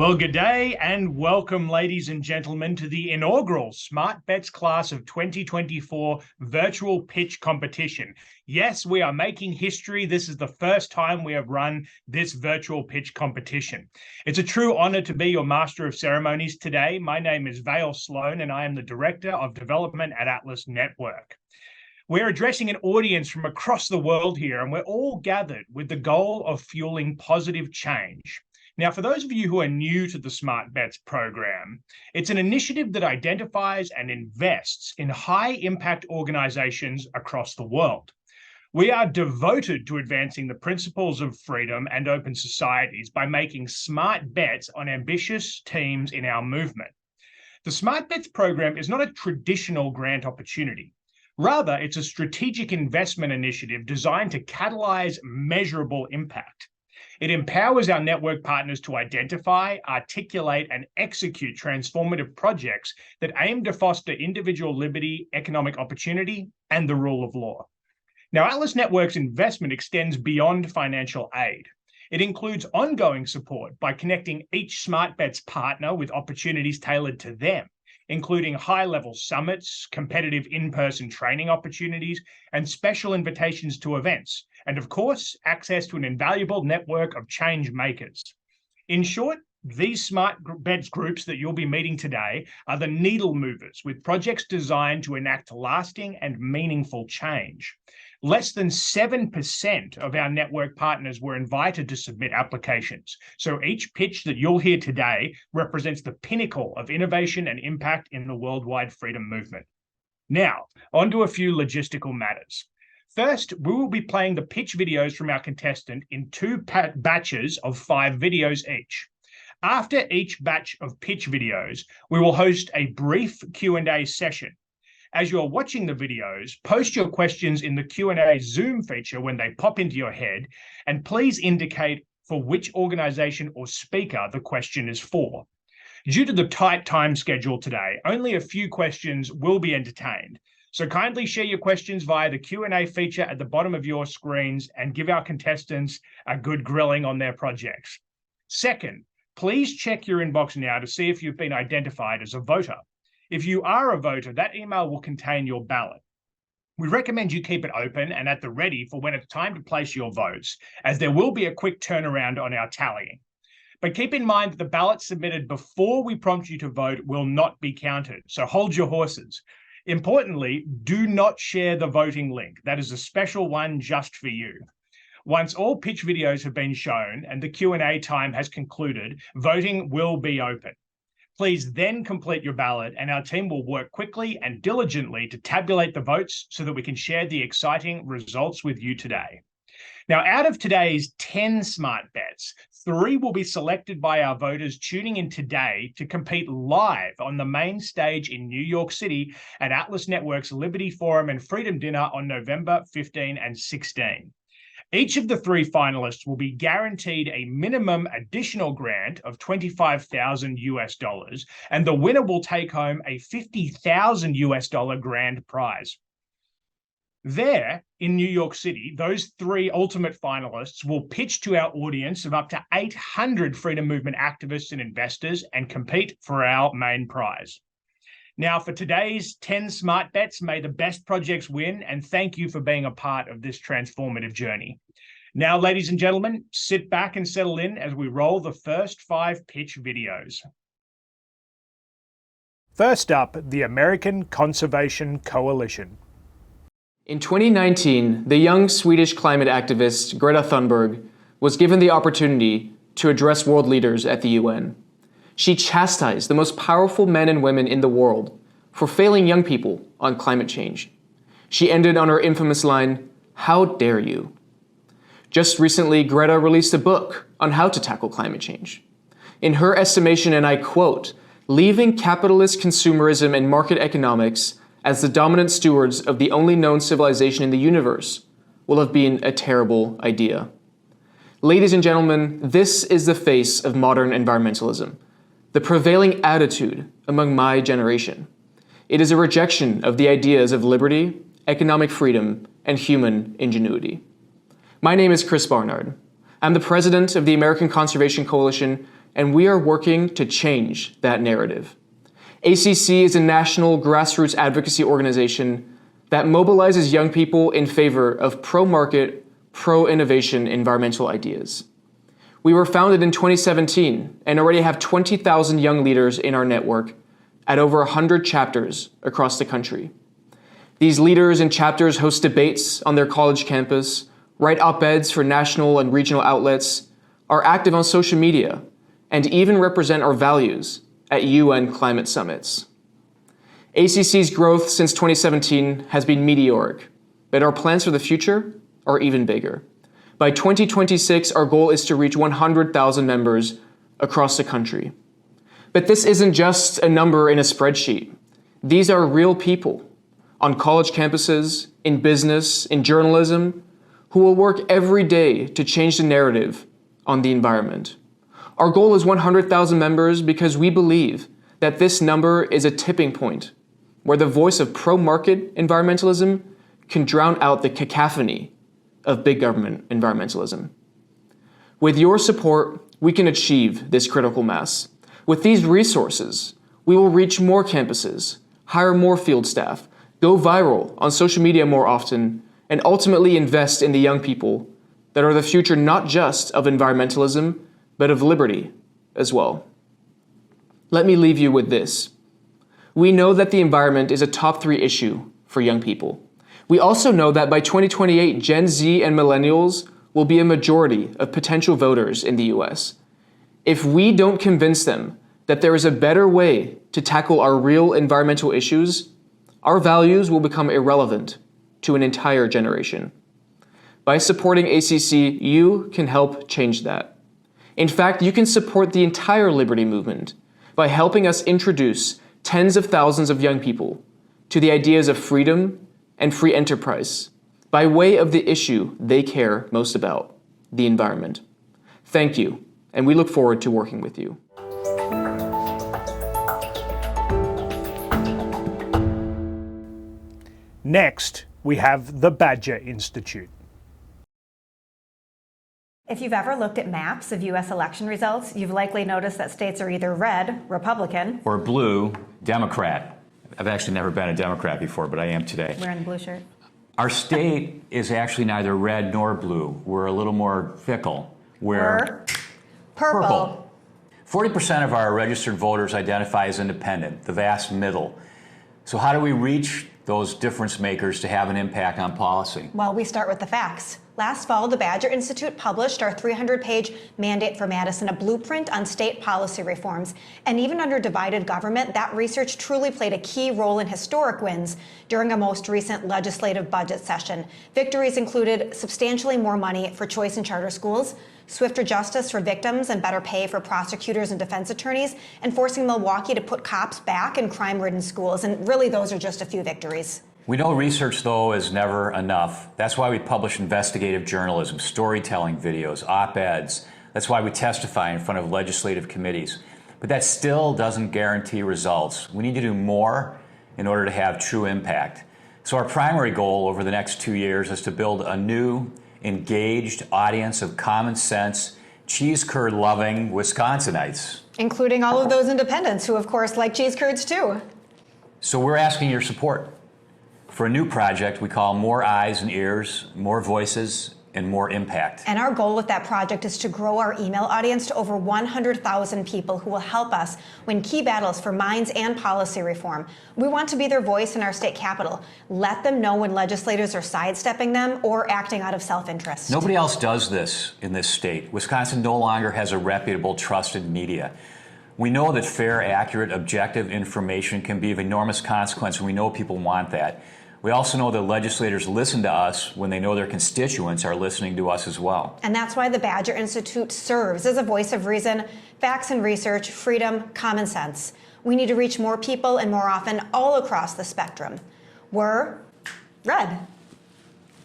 Well, good day and welcome, ladies and gentlemen, to the inaugural Smart Bets class of 2024 virtual pitch competition. Yes, we are making history. This is the first time we have run this virtual pitch competition. It's a true honor to be your master of ceremonies today. My name is Vale Sloan and I am the Director of Development at Atlas Network. We're addressing an audience from across the world here, and we're all gathered with the goal of fueling positive change. Now, for those of you who are new to the Smart Bets program, it's an initiative that identifies and invests in high-impact organizations across the world. We are devoted to advancing the principles of freedom and open societies by making smart bets on ambitious teams in our movement. The Smart Bets program is not a traditional grant opportunity. Rather, it's a strategic investment initiative designed to catalyze measurable impact. It empowers our network partners to identify, articulate, and execute transformative projects that aim to foster individual liberty, economic opportunity, and the rule of law. Now, Atlas Network's investment extends beyond financial aid. It includes ongoing support by connecting each Smart Bets partner with opportunities tailored to them, including high-level summits, competitive in-person training opportunities, and special invitations to events, and of course, access to an invaluable network of change makers. In short, these Smart Bets groups that you'll be meeting today are the needle movers with projects designed to enact lasting and meaningful change. Less than 7% of our network partners were invited to submit applications. So each pitch that you'll hear today represents the pinnacle of innovation and impact in the worldwide freedom movement. Now, on to a few logistical matters. First, we will be playing the pitch videos from our contestant in two batches of 5 videos each. After each batch of pitch videos, we will host a brief Q&A session. As you're watching the videos, post your questions in the Q&A Zoom feature when they pop into your head, and please indicate for which organization or speaker the question is for. Due to the tight time schedule today, only a few questions will be entertained. So kindly share your questions via the Q&A feature at the bottom of your screens and give our contestants a good grilling on their projects. Second, please check your inbox now to see if you've been identified as a voter. If you are a voter, that email will contain your ballot. We recommend you keep it open and at the ready for when it's time to place your votes, as there will be a quick turnaround on our tallying. But keep in mind that the ballots submitted before we prompt you to vote will not be counted, so hold your horses. Importantly, do not share the voting link. That is a special one just for you. Once all pitch videos have been shown and the Q&A time has concluded, voting will be open. Please then complete your ballot and our team will work quickly and diligently to tabulate the votes so that we can share the exciting results with you today. Now, out of today's 10 Smart Bets, 3 will be selected by our voters tuning in today to compete live on the main stage in New York City at Atlas Network's Liberty Forum and Freedom Dinner on November 15 and 16. Each of the 3 finalists will be guaranteed a minimum additional grant of $25,000, and the winner will take home a $50,000 grand prize. There, in New York City, those 3 ultimate finalists will pitch to our audience of up to 800 freedom movement activists and investors and compete for our main prize. Now, for today's 10 Smart Bets, may the best projects win, and thank you for being a part of this transformative journey. Now, ladies and gentlemen, sit back and settle in as we roll the first 5 pitch videos. First up, the American Conservation Coalition. In 2019, the young Swedish climate activist Greta Thunberg was given the opportunity to address world leaders at the UN. She chastised the most powerful men and women in the world for failing young people on climate change. She ended on her infamous line, "How dare you?" Just recently, Greta released a book on how to tackle climate change. In her estimation, and I quote, "Leaving capitalist consumerism and market economics as the dominant stewards of the only known civilization in the universe will have been a terrible idea." Ladies and gentlemen, this is the face of modern environmentalism, the prevailing attitude among my generation. It is a rejection of the ideas of liberty, economic freedom, and human ingenuity. My name is Chris Barnard. I'm the president of the American Conservation Coalition and we are working to change that narrative. ACC is a national grassroots advocacy organization that mobilizes young people in favor of pro-market, pro-innovation environmental ideas. We were founded in 2017 and already have 20,000 young leaders in our network at over 100 chapters across the country. These leaders and chapters host debates on their college campus, write op-eds for national and regional outlets, are active on social media, and even represent our values at UN climate summits. ACC's growth since 2017 has been meteoric, but our plans for the future are even bigger. By 2026, our goal is to reach 100,000 members across the country. But this isn't just a number in a spreadsheet. These are real people on college campuses, in business, in journalism, who will work every day to change the narrative on the environment. Our goal is 100,000 members because we believe that this number is a tipping point where the voice of pro-market environmentalism can drown out the cacophony of big government environmentalism. With your support, we can achieve this critical mass. With these resources, we will reach more campuses, hire more field staff, go viral on social media more often, and ultimately invest in the young people that are the future not just of environmentalism, but of liberty as well. Let me leave you with this. We know that the environment is a top 3 issue for young people. We also know that by 2028, Gen Z and millennials will be a majority of potential voters in the US. If we don't convince them that there is a better way to tackle our real environmental issues, our values will become irrelevant to an entire generation. By supporting ACC, you can help change that. In fact, you can support the entire liberty movement by helping us introduce tens of thousands of young people to the ideas of freedom and free enterprise by way of the issue they care most about, the environment. Thank you, and we look forward to working with you. Next, we have the Badger Institute. If you've ever looked at maps of U.S. election results, you've likely noticed that states are either red, Republican, or blue, Democrat. I've actually never been a Democrat before, but I am today. wearing the blue shirt. Our state is actually neither red nor blue. We're a little more fickle. We're Purple. 40% of our registered voters identify as independent, the vast middle. So how do we reach those difference makers to have an impact on policy? Well, we start with the facts. Last fall, the Badger Institute published our 300-page Mandate for Madison, a blueprint on state policy reforms. And even under divided government, that research truly played a key role in historic wins during a most recent legislative budget session. Victories included substantially more money for choice and charter schools, swifter justice for victims and better pay for prosecutors and defense attorneys, and forcing Milwaukee to put cops back in crime-ridden schools. And really, those are just a few victories. We know research, though, is never enough. That's why we publish investigative journalism, storytelling videos, op-eds. That's why we testify in front of legislative committees. But that still doesn't guarantee results. We need to do more in order to have true impact. So our primary goal over the next 2 years is to build a new, engaged audience of common sense, cheese curd loving Wisconsinites. Including all of those independents who, of course, like cheese curds too. So we're asking your support for a new project we call More Eyes and Ears, More Voices, and More Impact. And our goal with that project is to grow our email audience to over 100,000 people who will help us win key battles for minds and policy reform. We want to be their voice in our state capitol. Let them know when legislators are sidestepping them or acting out of self-interest. Nobody else does this in this state. Wisconsin no longer has a reputable, trusted media. We know that fair, accurate, objective information can be of enormous consequence, and we know people want that. We also know that legislators listen to us when they know their constituents are listening to us as well. And that's why the Badger Institute serves as a voice of reason, facts and research, freedom, common sense. We need to reach more people and more often all across the spectrum. We're red.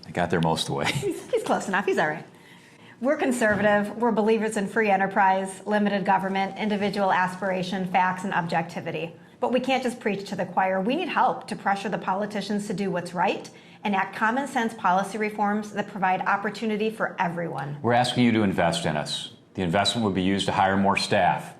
I got there most of the way. He's close enough. He's all right. We're conservative. We're believers in free enterprise, limited government, individual aspiration, facts, and objectivity. But we can't just preach to the choir. We need help to pressure the politicians to do what's right and act common sense policy reforms that provide opportunity for everyone. We're asking you to invest in us. The investment would be used to hire more staff,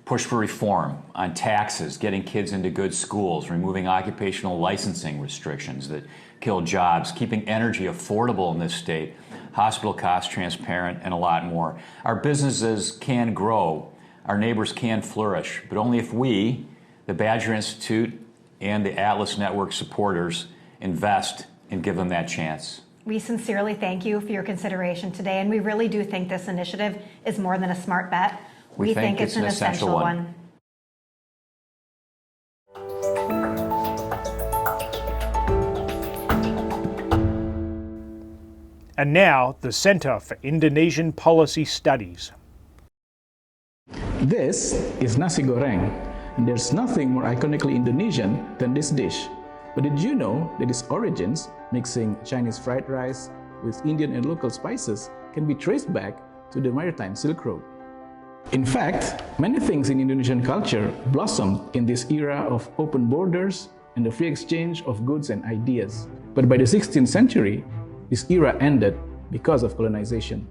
push for reform on taxes, getting kids into good schools, removing occupational licensing restrictions that kill jobs, keeping energy affordable in this state, hospital costs transparent, and a lot more. Our businesses can grow, our neighbors can flourish, but only if we, the Badger Institute and the Atlas Network supporters, invest and give them that chance. We sincerely thank you for your consideration today, and we really do think this initiative is more than a smart bet. We think it's an essential one. And now, the Center for Indonesian Policy Studies. This is nasi goreng, and there's nothing more iconically Indonesian than this dish. But did you know that its origins, mixing Chinese fried rice with Indian and local spices, can be traced back to the maritime Silk Road? In fact, many things in Indonesian culture blossomed in this era of open borders and the free exchange of goods and ideas. But by the 16th century, this era ended because of colonization.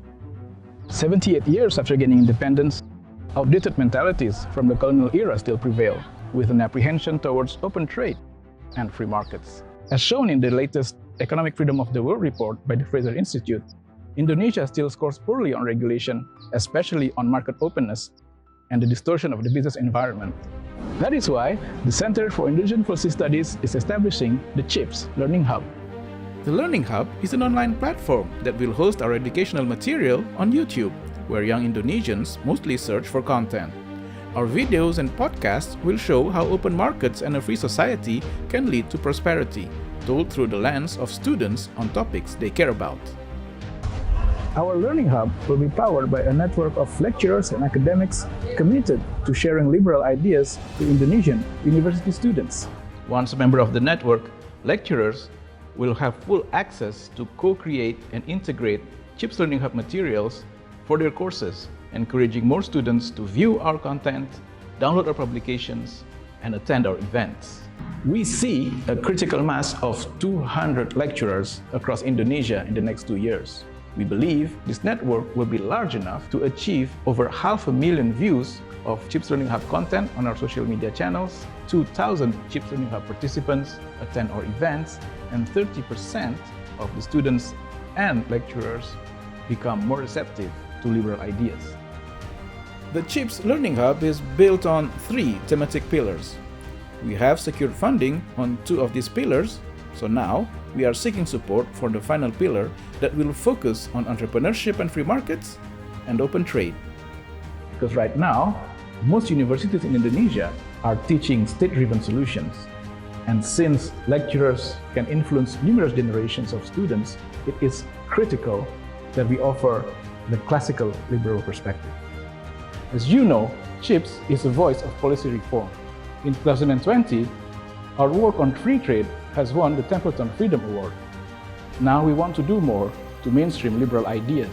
78 years after gaining independence, outdated mentalities from the colonial era still prevail, with an apprehension towards open trade and free markets. As shown in the latest Economic Freedom of the World report by the Fraser Institute, Indonesia still scores poorly on regulation, especially on market openness and the distortion of the business environment. That is why the Center for Indonesian Policy Studies is establishing the CHIPS Learning Hub. The Learning Hub is an online platform that will host our educational material on YouTube, where young Indonesians mostly search for content. Our videos and podcasts will show how open markets and a free society can lead to prosperity, told through the lens of students on topics they care about. Our Learning Hub will be powered by a network of lecturers and academics committed to sharing liberal ideas to Indonesian university students. Once a member of the network, lecturers will have full access to co-create and integrate CHIPS Learning Hub materials for their courses, encouraging more students to view our content, download our publications, and attend our events. We see a critical mass of 200 lecturers across Indonesia in the next 2 years. We believe this network will be large enough to achieve over 500,000 views of CHIPS Learning Hub content on our social media channels, 2,000 CHIPS Learning Hub participants attend our events, and 30% of the students and lecturers become more receptive to liberal ideas. The CHIPS Learning Hub is built on 3 thematic pillars. We have secured funding on 2 of these pillars, so now we are seeking support for the final pillar that will focus on entrepreneurship and free markets and open trade. Because right now, most universities in Indonesia are teaching state-driven solutions. And since lecturers can influence numerous generations of students, it is critical that we offer the classical liberal perspective. As you know, CHIPS is a voice of policy reform. In 2020, our work on free trade has won the Templeton Freedom Award. Now we want to do more to mainstream liberal ideas.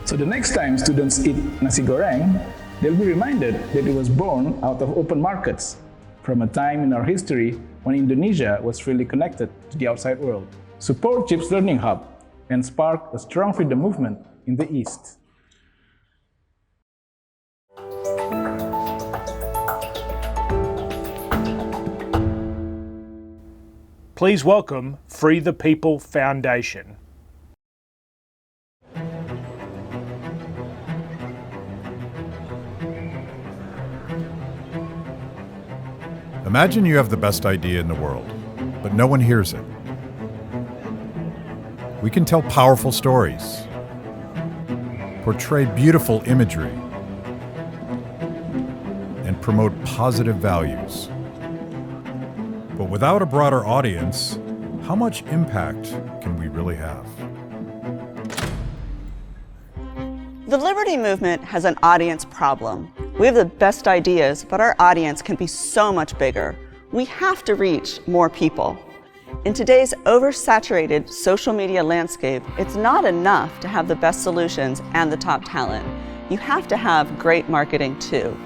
So the next time students eat nasi goreng, they'll be reminded that it was born out of open markets, from a time in our history when Indonesia was freely connected to the outside world. Support CHIPS Learning Hub and spark a strong freedom movement in the East. Please welcome Free the People Foundation. Imagine you have the best idea in the world, but no one hears it. We can tell powerful stories, portray beautiful imagery, and promote positive values. But without a broader audience, how much impact can we really have? The Liberty Movement has an audience problem. We have the best ideas, but our audience can be so much bigger. We have to reach more people. In today's oversaturated social media landscape, it's not enough to have the best solutions and the top talent. You have to have great marketing too.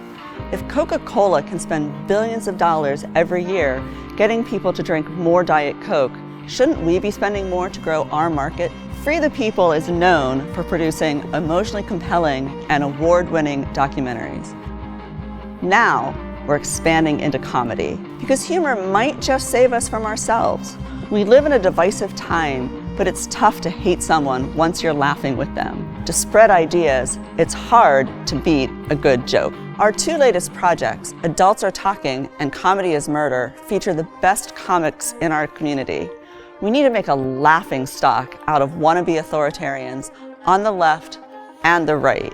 If Coca-Cola can spend billions of dollars every year getting people to drink more Diet Coke, shouldn't we be spending more to grow our market Free the People is known for producing emotionally compelling and award-winning documentaries. Now, we're expanding into comedy, because humor might just save us from ourselves. We live in a divisive time, but it's tough to hate someone once you're laughing with them. To spread ideas, it's hard to beat a good joke. Our two latest projects, Adults Are Talking and Comedy is Murder, feature the best comics in our community. We need to make a laughing stock out of wannabe authoritarians on the left and the right.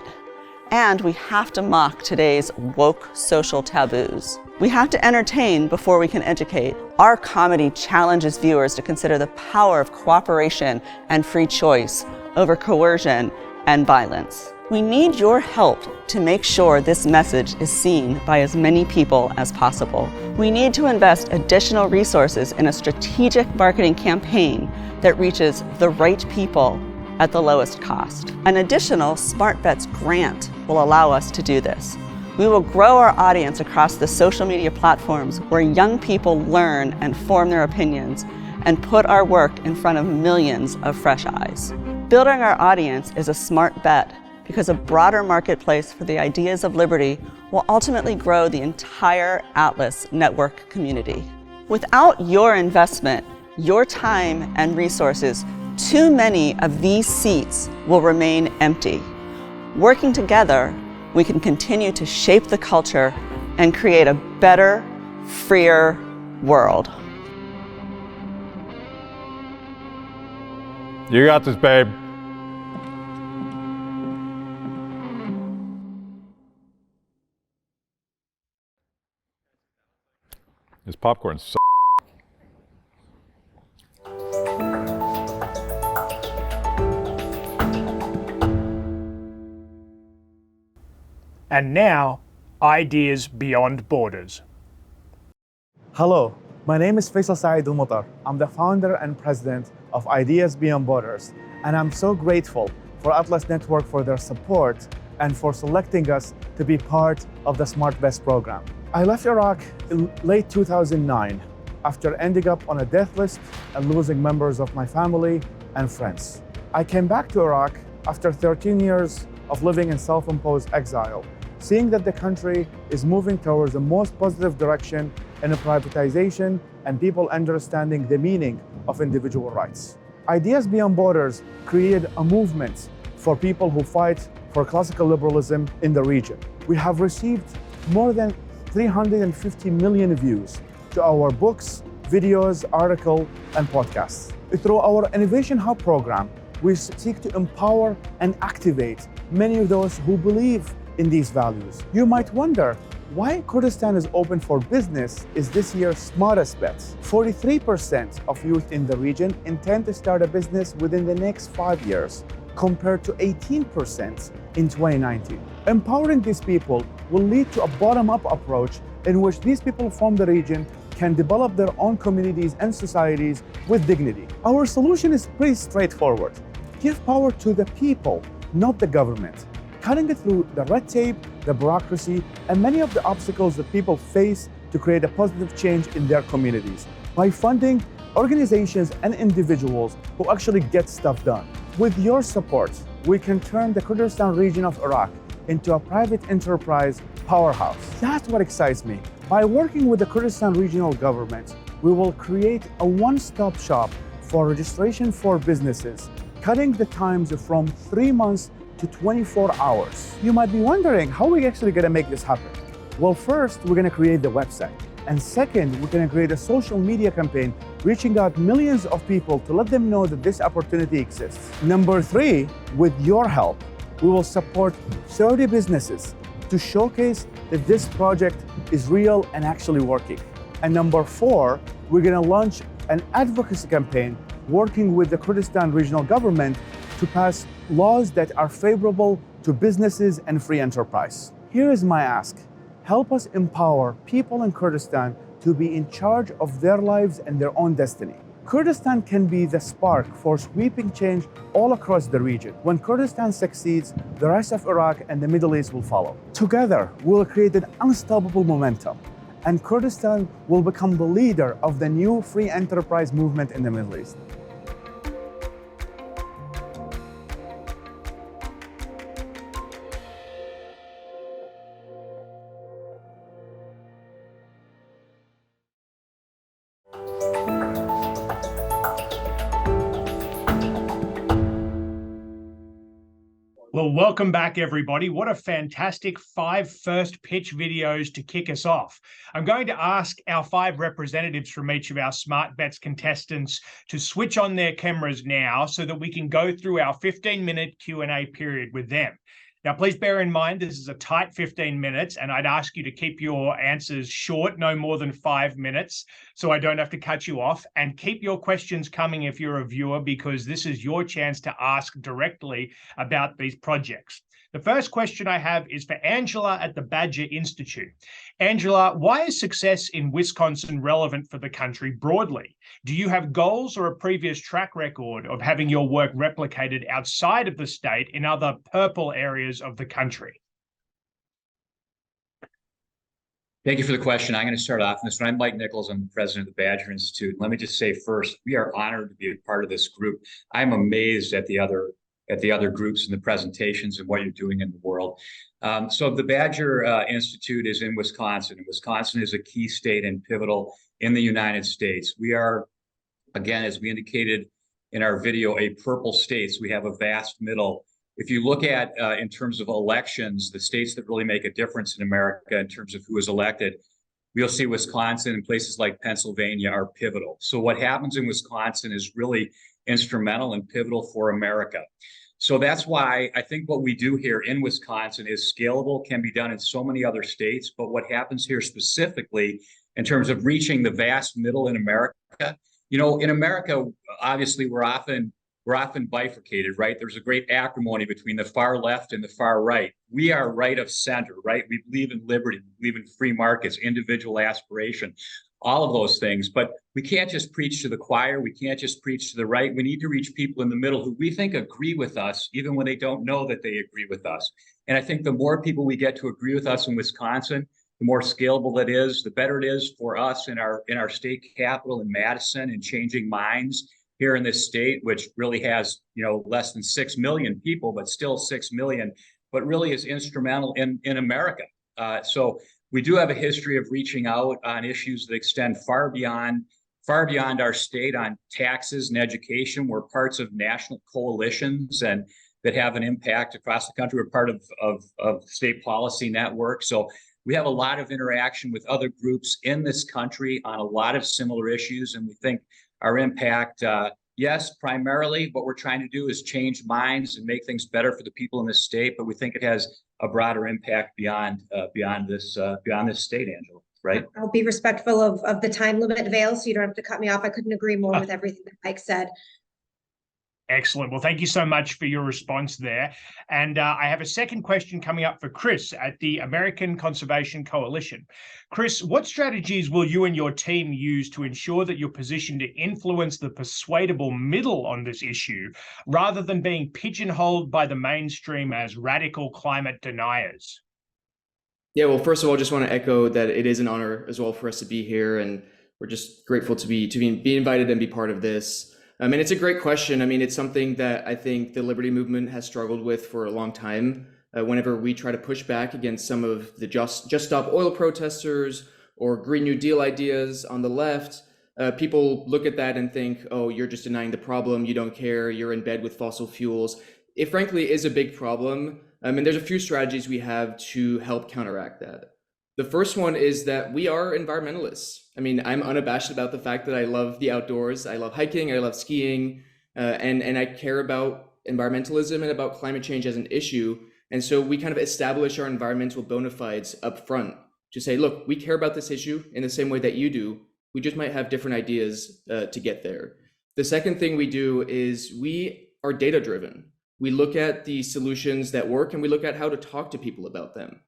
And we have to mock today's woke social taboos. We have to entertain before we can educate. Our comedy challenges viewers to consider the power of cooperation and free choice over coercion and violence. We need your help to make sure this message is seen by as many people as possible. We need to invest additional resources in a strategic marketing campaign that reaches the right people at the lowest cost. An additional Smart Bets grant will allow us to do this. We will grow our audience across the social media platforms where young people learn and form their opinions, and put our work in front of millions of fresh eyes. Building our audience is a smart bet, because a broader marketplace for the ideas of liberty will ultimately grow the entire Atlas network community. Without your investment, your time and resources, too many of these seats will remain empty. Working together, we can continue to shape the culture and create a better, freer world. You got this, babe. This popcorn's so And now, Ideas Beyond Borders. Hello, my name is Faisal Saeed Al-Mutar. I'm the founder and president of Ideas Beyond Borders, and I'm so grateful for Atlas Network for their support and for selecting us to be part of the Smart Bets program. I left Iraq in late 2009 after ending up on a death list and losing members of my family and friends. I came back to Iraq after 13 years of living in self-imposed exile, seeing that the country is moving towards the most positive direction in a privatization and people understanding the meaning of individual rights. Ideas Beyond Borders created a movement for people who fight for classical liberalism in the region. We have received more than 350 million views to our books, videos, articles, and podcasts. Through our Innovation Hub program, we seek to empower and activate many of those who believe in these values. You might wonder why Kurdistan is open for business is this year's smartest bets. 43% of youth in the region intend to start a business within the next 5 years, compared to 18% in 2019. Empowering these people will lead to a bottom-up approach in which these people from the region can develop their own communities and societies with dignity. Our solution is pretty straightforward. Give power to the people, not the government, cutting it through the red tape, the bureaucracy, and many of the obstacles that people face to create a positive change in their communities by funding organizations and individuals who actually get stuff done. With your support, we can turn the Kurdistan region of Iraq into a private enterprise powerhouse. That's what excites me. By working with the Kurdistan regional government, we will create a one-stop shop for registration for businesses, cutting the times from 3 months to 24 hours. You might be wondering, how are we actually gonna make this happen? Well, first, we're gonna create the website. And second, we're gonna create a social media campaign reaching out millions of people to let them know that this opportunity exists. Number 3, with your help, we will support 30 businesses to showcase that this project is real and actually working. And number 4, we're gonna launch an advocacy campaign working with the Kurdistan regional government to pass laws that are favorable to businesses and free enterprise. Here is my ask. Help us empower people in Kurdistan to be in charge of their lives and their own destiny. Kurdistan can be the spark for sweeping change all across the region. When Kurdistan succeeds, the rest of Iraq and the Middle East will follow. Together, we'll create an unstoppable momentum, and Kurdistan will become the leader of the new free enterprise movement in the Middle East. Well, welcome back, everybody. What a fantastic 5 first pitch videos to kick us off. I'm going to ask our 5 representatives from each of our Smart Bets contestants to switch on their cameras now so that we can go through our 15-minute Q&A period with them. Now, please bear in mind, this is a tight 15 minutes, and I'd ask you to keep your answers short, no more than 5 minutes, so I don't have to cut you off. And keep your questions coming if you're a viewer, because this is your chance to ask directly about these projects. The first question I have is for Angela at the Badger Institute. Angela, why is success in Wisconsin relevant for the country broadly? Do you have goals or a previous track record of having your work replicated outside of the state in other purple areas of the country? Thank you for the question. I'm going to start off on this one. I'm Mike Nichols. I'm the president of the Badger Institute. Let me just say first, we are honored to be a part of this group. I'm amazed at the other groups and the presentations and what you're doing in the world. So the Badger Institute is in Wisconsin, and Wisconsin is a key state and pivotal in the United States. We are, again, as we indicated in our video, a purple state. So we have a vast middle. If you look at, in terms of elections, the states that really make a difference in America in terms of who is elected, we'll see Wisconsin and places like Pennsylvania are pivotal. So what happens in Wisconsin is really instrumental and pivotal for America. So that's why I think what we do here in Wisconsin is scalable, can be done in so many other states. But what happens here specifically in terms of reaching the vast middle in America, in America, obviously we're often bifurcated, right? There's a great acrimony between the far left and the far right. We are right of center, right? We believe in liberty, we believe in free markets, individual aspiration, all of those things. But we can't just preach to the choir. We can't just preach to the right. We need to reach people in the middle who we think agree with us, even when they don't know that they agree with us. And I think the more people we get to agree with us in Wisconsin, the more scalable that is, the better it is for us in our state capital in Madison, and changing minds here in this state, which really has, less than 6 million people, but still 6 million, but really is instrumental in America. So we do have a history of reaching out on issues that extend far beyond our state, on taxes and education. We're parts of national coalitions and that have an impact across the country. We're part of state policy network. So we have a lot of interaction with other groups in this country on a lot of similar issues. And we think our impact, yes, primarily what we're trying to do is change minds and make things better for the people in this state. But we think it has a broader impact beyond this state, Angela, right? I'll be respectful of the time limit, Vail, so you don't have to cut me off. I couldn't agree more with everything that Mike said. Excellent. Well, thank you so much for your response there. And I have a second question coming up for Chris at the American Conservation Coalition. Chris, what strategies will you and your team use to ensure that you're positioned to influence the persuadable middle on this issue, rather than being pigeonholed by the mainstream as radical climate deniers? Yeah, well, first of all, I just want to echo that it is an honor as well for us to be here, and we're just grateful to be invited and be part of this. And it's a great question. It's something that I think the Liberty Movement has struggled with for a long time. Whenever we try to push back against some of the Just Stop Oil protesters or Green New Deal ideas on the left, people look at that and think, oh, you're just denying the problem. You don't care. You're in bed with fossil fuels. It frankly is a big problem. There's a few strategies we have to help counteract that. The first one is that we are environmentalists. I'm unabashed about the fact that I love the outdoors. I love hiking, I love skiing, and I care about environmentalism and about climate change as an issue. And so we kind of establish our environmental bona fides up front to say, look, we care about this issue in the same way that you do. We just might have different ideas to get there. The second thing we do is we are data driven. We look at the solutions that work and we look at how to talk to people about them.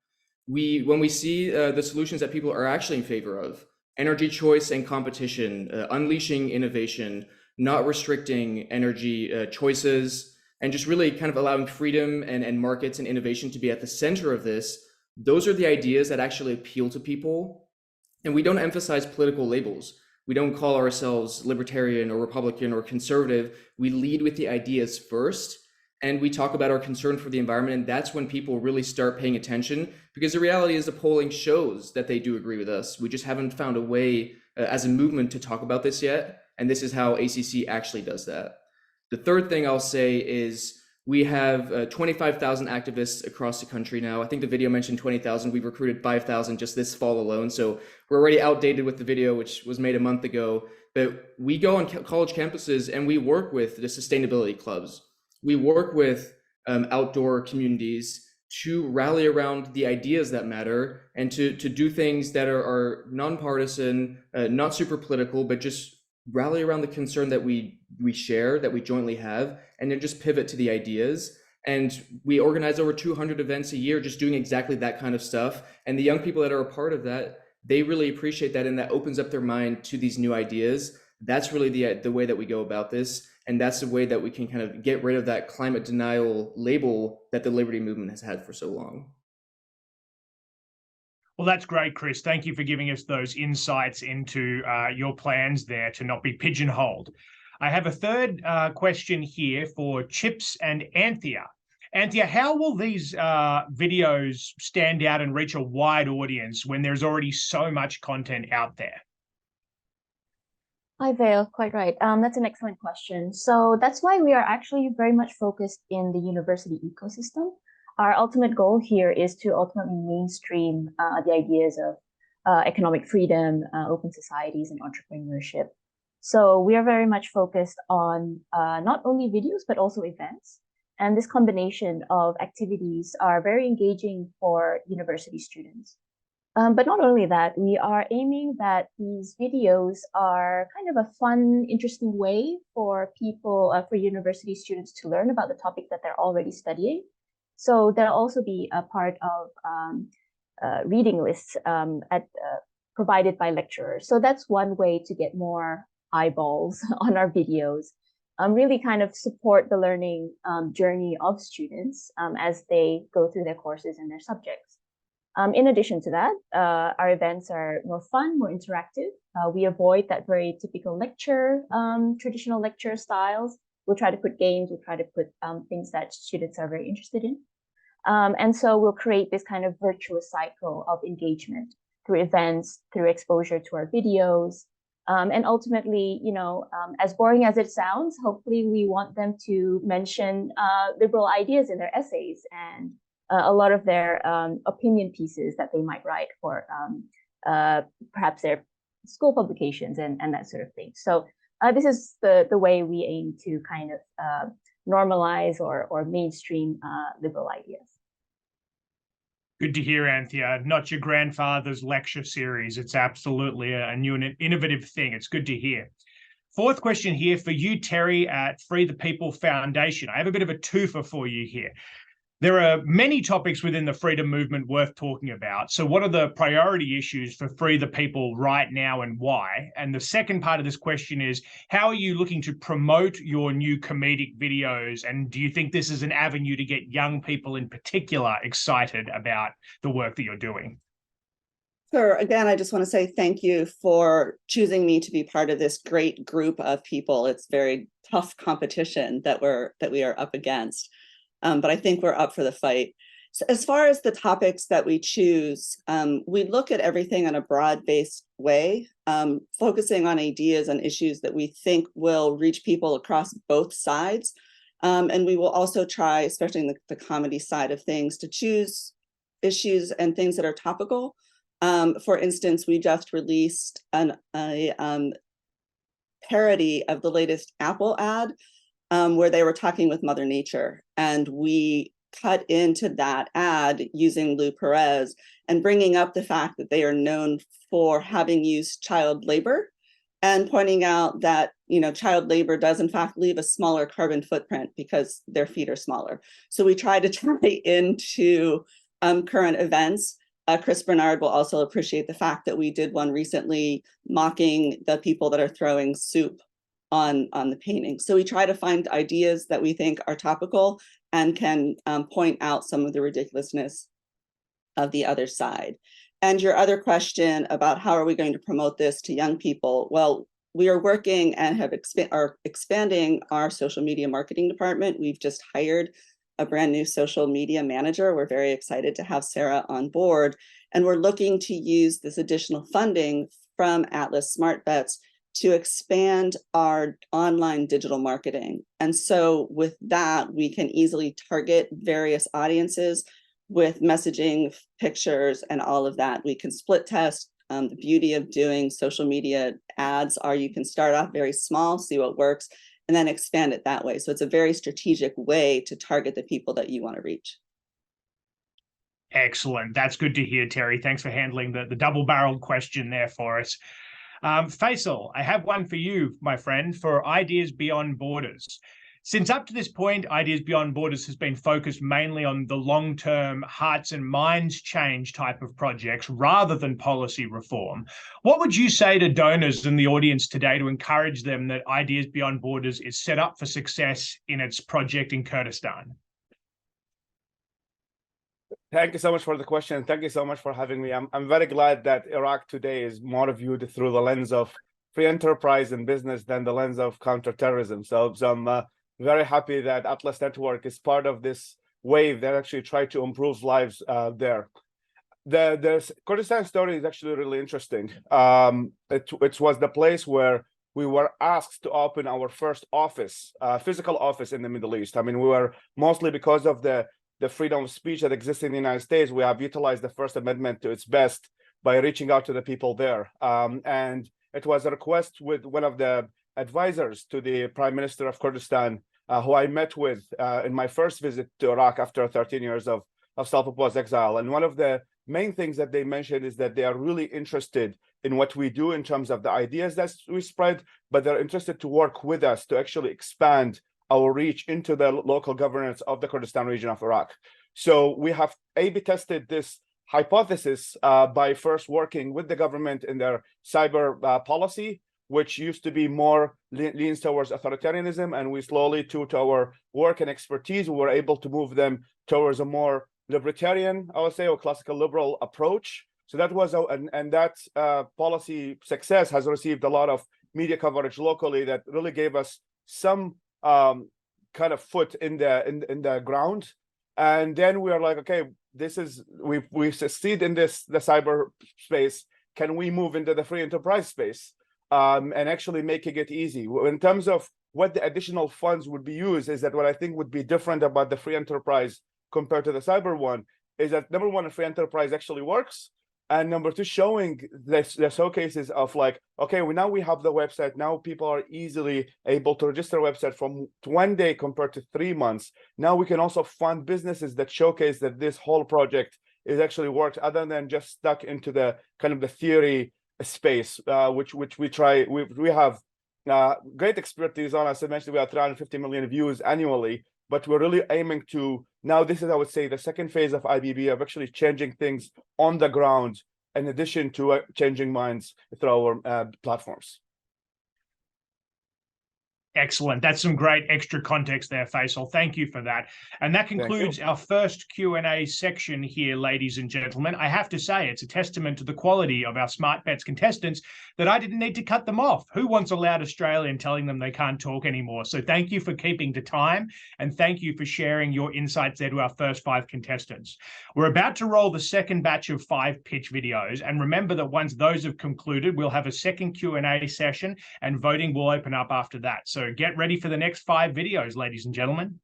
When we see the solutions that people are actually in favor of, energy choice and competition, unleashing innovation, not restricting energy choices, and just really kind of allowing freedom and markets and innovation to be at the center of this, those are the ideas that actually appeal to people. And we don't emphasize political labels. We don't call ourselves libertarian or Republican or conservative. We lead with the ideas first. And we talk about our concern for the environment, and that's when people really start paying attention, because the reality is the polling shows that they do agree with us. We just haven't found a way as a movement to talk about this yet, and this is how ACC actually does that. The third thing I'll say is We have 25,000 activists across the country now. I think the video mentioned 20,000. We've recruited 5,000 just this fall alone. So we're already outdated with the video, which was made a month ago. But we go on college campuses and we work with the sustainability clubs. We work with outdoor communities to rally around the ideas that matter and to do things that are nonpartisan, not super political, but just rally around the concern that we share, that we jointly have, and then just pivot to the ideas. And we organize over 200 events a year just doing exactly that kind of stuff. And the young people that are a part of that, they really appreciate that, and that opens up their mind to these new ideas. That's really the way that we go about this. And that's the way that we can kind of get rid of that climate denial label that the Liberty Movement has had for so long. Well, that's great, Chris. Thank you for giving us those insights into your plans there to not be pigeonholed. I have a third question here for Chips and Anthea. Anthea, how will these videos stand out and reach a wide audience when there's already so much content out there? Hi, Vale. Quite right. That's an excellent question. So that's why we are actually very much focused in the university ecosystem. Our ultimate goal here is to ultimately mainstream the ideas of economic freedom, open societies, and entrepreneurship. So we are very much focused on not only videos, but also events. And this combination of activities are very engaging for university students. But not only that, we are aiming that these videos are kind of a fun, interesting way for people, for university students to learn about the topic that they're already studying. So there'll also be a part of reading lists provided by lecturers. So that's one way to get more eyeballs on our videos, really kind of support the learning journey of students as they go through their courses and their subjects. In addition to that, our events are more fun, more interactive. We avoid that very typical lecture, traditional lecture styles. We'll try to put games, we'll try to put things that students are very interested in. And so we'll create this kind of virtuous cycle of engagement through events, through exposure to our videos. And ultimately, you know, as boring as it sounds, hopefully we want them to mention liberal ideas in their essays and a lot of their opinion pieces that they might write for perhaps their school publications and that sort of thing. So this is the way we aim to kind of normalize or mainstream liberal ideas. Good to hear, Anthea. Not your grandfather's lecture series. It's absolutely a new and innovative thing. It's good to hear. Fourth question here for you, Terry, at Free the People Foundation. I have a bit of a twofer for you here. There are many topics within the freedom movement worth talking about. So what are the priority issues for Free the People right now and why? And the second part of this question is, how are you looking to promote your new comedic videos? And do you think this is an avenue to get young people in particular excited about the work that you're doing? Sure. Again, I just want to say thank you for choosing me to be part of this great group of people. It's very tough competition that we are up against. But I think we're up for the fight. So as far as the topics that we choose, we look at everything in a broad-based way, focusing on ideas and issues that we think will reach people across both sides. And we will also try, especially in the comedy side of things, to choose issues and things that are topical. For instance, we just released a parody of the latest Apple ad, where they were talking with Mother Nature. And we cut into that ad using Lou Perez and bringing up the fact that they are known for having used child labor and pointing out that, you know, child labor does in fact leave a smaller carbon footprint because their feet are smaller. So we try to tie into current events. Chris Bernard will also appreciate the fact that we did one recently mocking the people that are throwing soup on the painting. So we try to find ideas that we think are topical and can point out some of the ridiculousness of the other side. And your other question about how are we going to promote this to young people? Well, we are working and are expanding our social media marketing department. We've just hired a brand new social media manager. We're very excited to have Sarah on board. And we're looking to use this additional funding from Atlas Smart Bets to expand our online digital marketing. And so with that, we can easily target various audiences with messaging, pictures, and all of that. We can split test. The beauty of doing social media ads are you can start off very small, see what works, and then expand it that way. So it's a very strategic way to target the people that you want to reach. Excellent. That's good to hear, Terry. Thanks for handling the double-barreled question there for us. Faisal, I have one for you, my friend, for Ideas Beyond Borders. Since up to this point, Ideas Beyond Borders has been focused mainly on the long-term hearts and minds change type of projects rather than policy reform. What would you say to donors in the audience today to encourage them that Ideas Beyond Borders is set up for success in its project in Kurdistan? Thank you so much for the question. Thank you so much for having me. I'm very glad that Iraq today is more viewed through the lens of free enterprise and business than the lens of counterterrorism. So I'm very happy that Atlas Network is part of this wave that actually try to improve lives there. The Kurdistan story is actually really interesting. It was the place where we were asked to open our first office, physical office in the Middle East. I mean, we were mostly because of the freedom of speech that exists in the United States, we have utilized the First Amendment to its best by reaching out to the people there. And it was a request with one of the advisors to the Prime Minister of Kurdistan, who I met with in my first visit to Iraq after 13 years of self-imposed exile. And one of the main things that they mentioned is that they are really interested in what we do in terms of the ideas that we spread, but they're interested to work with us to actually expand our reach into the local governance of the Kurdistan region of Iraq. So we have A/B tested this hypothesis by first working with the government in their cyber policy, which used to be more leans towards authoritarianism, and we slowly, to our work and expertise, we were able to move them towards a more libertarian, I would say, or classical liberal approach. So that was, and that policy success has received a lot of media coverage locally that really gave us some kind of foot in the ground. And then we are like, okay, this is we succeed in the cyber space. Can we move into the free enterprise space and actually making it easy? In terms of what the additional funds would be used, is that what I think would be different about the free enterprise compared to the cyber one is that, number one, the free enterprise actually works. And number two, showing the showcases of like, okay, now we have the website. Now people are easily able to register a website from 1 day compared to 3 months. Now we can also fund businesses that showcase that this whole project is actually works, other than just stuck into the kind of the theory space, which we try. We have great expertise on. As I mentioned, we have 350 million views annually. But we're really aiming to, now this is, I would say, the second phase of IBB, of actually changing things on the ground, in addition to changing minds through our platforms. Excellent. That's some great extra context there, Faisal. Thank you for that. And that concludes our first Q&A section here, ladies and gentlemen. I have to say, it's a testament to the quality of our Smart Bets contestants that I didn't need to cut them off. Who wants a loud Australian telling them they can't talk anymore? So thank you for keeping to time, and thank you for sharing your insights there to our first 5 contestants. We're about to roll the second batch of 5 pitch videos, and remember that once those have concluded, we'll have a second Q&A session, and voting will open up after that. So get ready for the next 5 videos, ladies and gentlemen.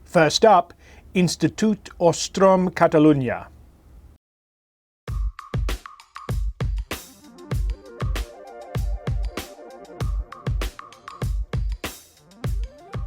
First up, Institut Ostrom Catalunya.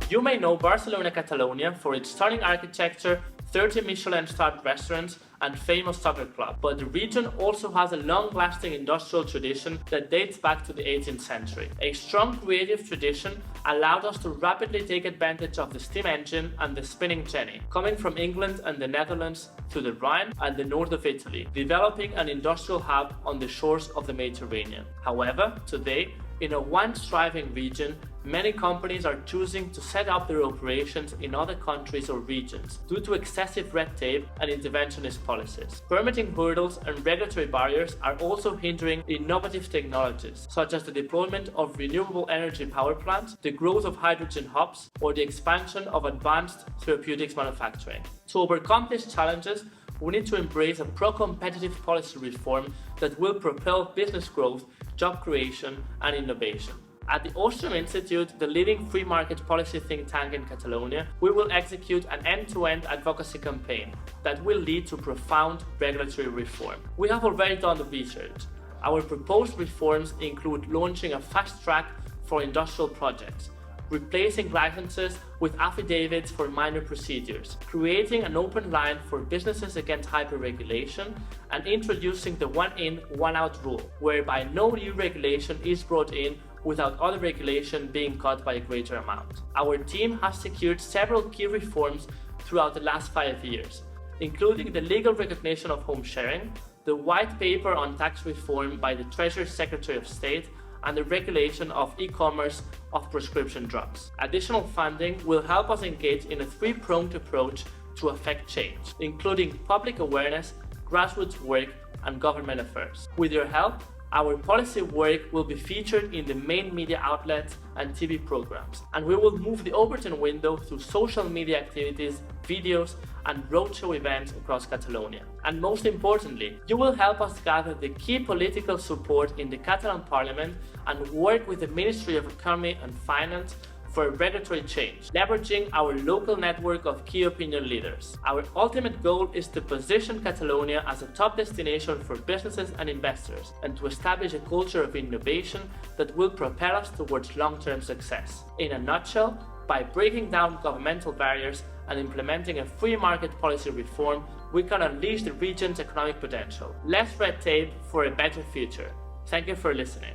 You may know Barcelona, Catalonia for its stunning architecture, 30 Michelin-starred restaurants, and famous soccer club. But the region also has a long-lasting industrial tradition that dates back to the 18th century. A strong creative tradition allowed us to rapidly take advantage of the steam engine and the spinning jenny, coming from England and the Netherlands to the Rhine and the north of Italy, developing an industrial hub on the shores of the Mediterranean. However, today, in a once thriving region, many companies are choosing to set up their operations in other countries or regions due to excessive red tape and interventionist policies. Permitting hurdles and regulatory barriers are also hindering innovative technologies, such as the deployment of renewable energy power plants, the growth of hydrogen hubs, or the expansion of advanced therapeutics manufacturing. To overcome these challenges, We need to embrace a pro-competitive policy reform that will propel business growth, job creation, and innovation. At the Ostrom Institute, the leading free market policy think tank in Catalonia, we will execute an end-to-end advocacy campaign that will lead to profound regulatory reform. We have already done the research. Our proposed reforms include launching a fast track for industrial projects, replacing licenses with affidavits for minor procedures, creating an open line for businesses against hyper-regulation, and introducing the one-in, one-out rule, whereby no new regulation is brought in without other regulation being cut by a greater amount. Our team has secured several key reforms throughout the last 5 years, including the legal recognition of home sharing, the white paper on tax reform by the Treasury Secretary of State, and the regulation of e-commerce of prescription drugs. Additional funding will help us engage in a three-pronged approach to affect change, including public awareness, grassroots work, and government affairs. With your help, our policy work will be featured in the main media outlets and TV programs, and we will move the Overton window through social media activities, videos, and roadshow events across Catalonia. And most importantly, you will help us gather the key political support in the Catalan Parliament and work with the Ministry of Economy and Finance for regulatory change, leveraging our local network of key opinion leaders. Our ultimate goal is to position Catalonia as a top destination for businesses and investors, and to establish a culture of innovation that will propel us towards long-term success. In a nutshell, by breaking down governmental barriers and implementing a free market policy reform, we can unleash the region's economic potential. Less red tape for a better future. Thank you for listening.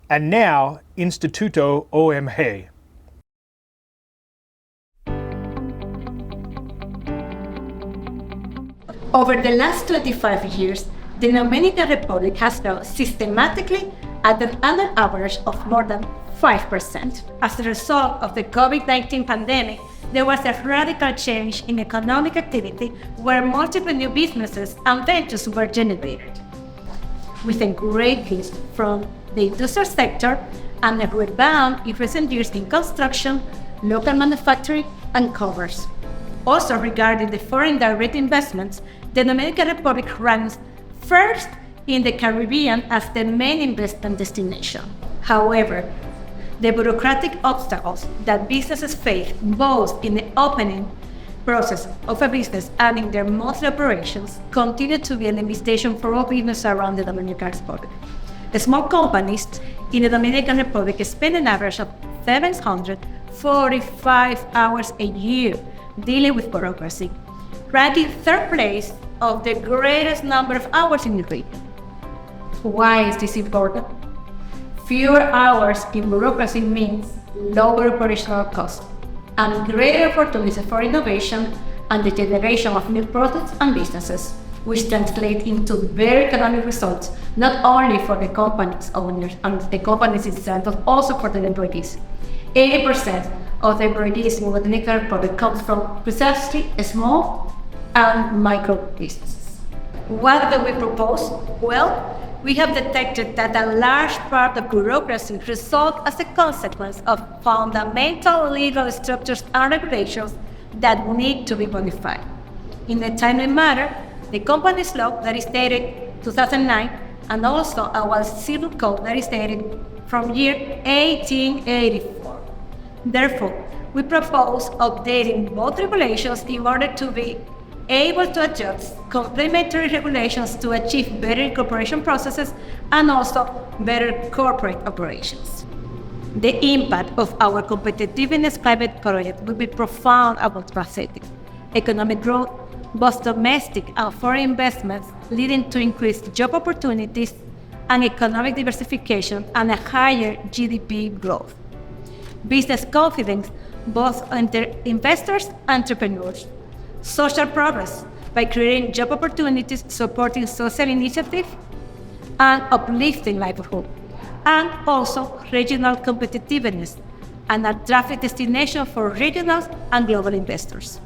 And now, Instituto OMG. Over the last 25 years, the Dominican Republic has grown systematically at an annual average of more than 5%. As a result of the COVID-19 pandemic, there was a radical change in economic activity where multiple new businesses and ventures were generated, with a great boost from the industrial sector and a rebound in recent years in construction, local manufacturing, and commerce. Also, regarding the foreign direct investments, the Dominican Republic ranks first in the Caribbean as the main investment destination. However, the bureaucratic obstacles that businesses face both in the opening process of a business and in their monthly operations continue to be a limitation for all businesses around the Dominican Republic. The small companies in the Dominican Republic spend an average of 745 hours a year dealing with bureaucracy, ranking third place of the greatest number of hours in the region. Why is this important? Fewer hours in bureaucracy means lower operational costs and greater opportunities for innovation and the generation of new products and businesses, which translate into better economic results, not only for the company's owners and the companies itself, but also for the employees. 80% of the employees in the Dominican Republic comes from precisely small and micro businesses. What do we propose? Well, we have detected that a large part of bureaucracy results as a consequence of fundamental legal structures and regulations that need to be modified. In a timely manner, the company's law that is dated 2009 and also our civil code that is dated from year 1884. Therefore, we propose updating both regulations in order to be able to adjust complementary regulations to achieve better incorporation processes and also better corporate operations. The impact of our competitiveness climate project will be profound and multifaceted. Economic growth, both domestic and foreign investments, leading to increased job opportunities and economic diversification and a higher GDP growth. Business confidence, both under investors and entrepreneurs. Social progress by creating job opportunities, supporting social initiatives, and uplifting livelihood. And also regional competitiveness, an attractive destination for regional and global investors.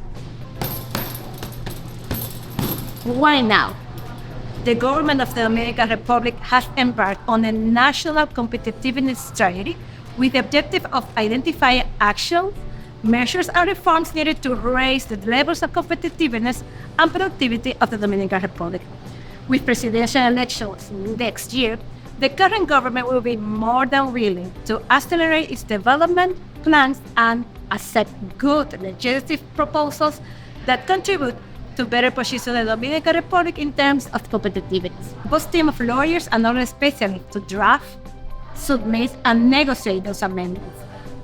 Why now? the government of the Dominican Republic has embarked on a national competitiveness strategy with the objective of identifying actions, measures, and reforms needed to raise the levels of competitiveness and productivity of the Dominican Republic. With presidential elections next year, the current government will be more than willing to accelerate its development plans and accept good legislative proposals that contribute to better position the Dominican Republic in terms of competitiveness. Both team of lawyers and other specialists to draft, submit, and negotiate those amendments.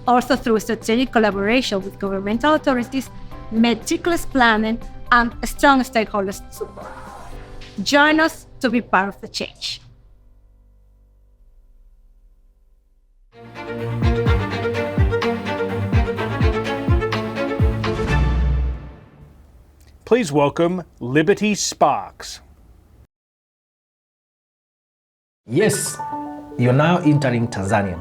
Also through strategic collaboration with governmental authorities, meticulous planning, and strong stakeholders support. Join us to be part of the change. Please welcome Liberty Sparks. Yes, you're now entering Tanzania.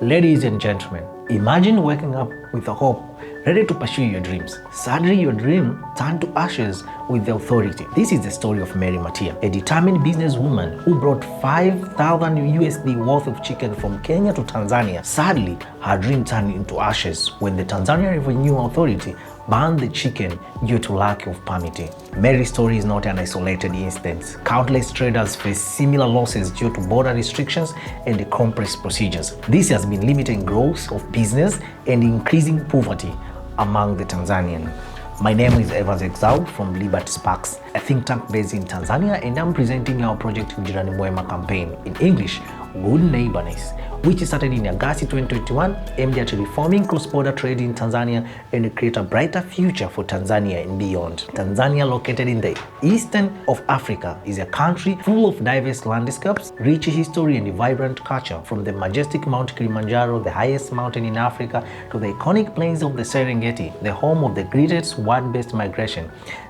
Ladies and gentlemen, imagine waking up with a hope, ready to pursue your dreams. Suddenly your dream turned to ashes with the authority. This is the story of Mary Matia, a determined businesswoman who brought 5,000 USD worth of chicken from Kenya to Tanzania. Sadly, her dream turned into ashes when the Tanzania Revenue Authority banned the chicken due to lack of permitting. Mary's story is not an isolated instance. Countless traders face similar losses due to border restrictions and the compressed procedures. This has been limiting growth of business and increasing poverty among the Tanzanians. My name is Evans Exau from Liberty Sparks, a think tank based in Tanzania, and I'm presenting our project Ujirani Mwema campaign, in English, Good Neighborness, which started in August 2021, aimed at reforming cross-border trade in Tanzania and create a brighter future for Tanzania and beyond. Tanzania, located in the eastern of Africa, is a country full of diverse landscapes, rich history, and vibrant culture. From the majestic Mount Kilimanjaro, the highest mountain in Africa, to the iconic plains of the Serengeti, the home of the greatest word-based migration,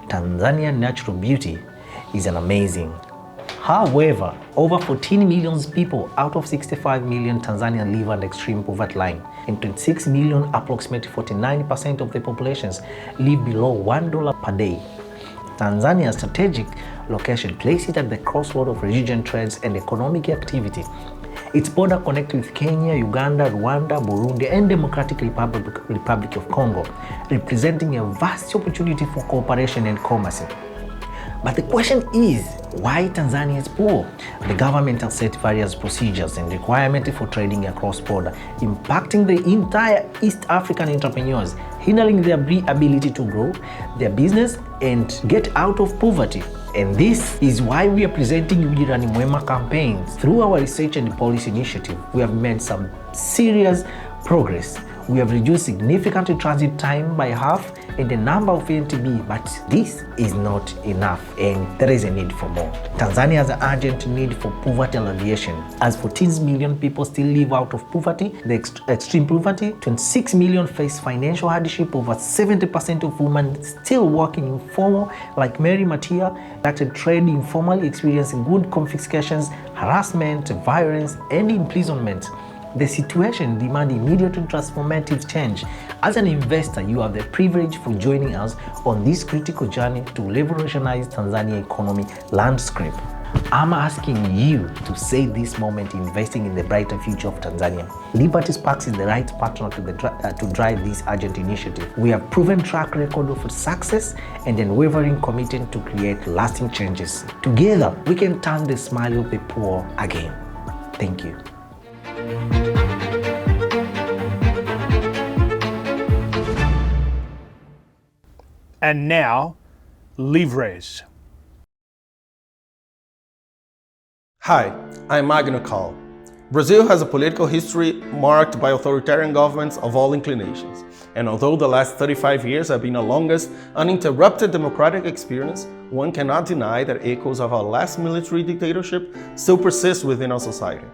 Tanzania's natural beauty is an amazing. However, over 14 million people out of 65 million Tanzanians live under extreme poverty line, and 26 million, approximately 49% of the populations, live below $1 per day. Tanzania's strategic location places it at the crossroad of religion trades and economic activity. Its border connects with Kenya, Uganda, Rwanda, Burundi, and Democratic Republic of Congo, representing a vast opportunity for cooperation and commerce. But the question is, why Tanzania is poor? The government has set various procedures and requirements for trading across border, impacting the entire East African entrepreneurs, hindering their ability to grow their business and get out of poverty. And this is why we are presenting Ujirani Mwema campaigns. Through our research and policy initiative, we have made some serious progress. We have reduced significantly transit time by half and the number of NTB, but this is not enough and there is a need for more. Tanzania has an urgent need for poverty alleviation, as 14 million people still live out of poverty, the extreme poverty. 26 million face financial hardship, over 70% of women still working informal, like Mary Matia, that trade informally, experiencing good confiscations, harassment, violence, and imprisonment. The situation demands immediate and transformative change. As an investor, you have the privilege for joining us on this critical journey to revolutionize Tanzania's economy landscape. I'm asking you to save this moment investing in the brighter future of Tanzania. Liberty Sparks is the right partner to drive this urgent initiative. We have proven track record of success and unwavering commitment to create lasting changes. Together, we can turn the smile of the poor again. Thank you. And now, Livres. Hi, I'm Magno Cal. Brazil has a political history marked by authoritarian governments of all inclinations. And although the last 35 years have been the longest uninterrupted democratic experience, one cannot deny that echoes of our last military dictatorship still persist within our society.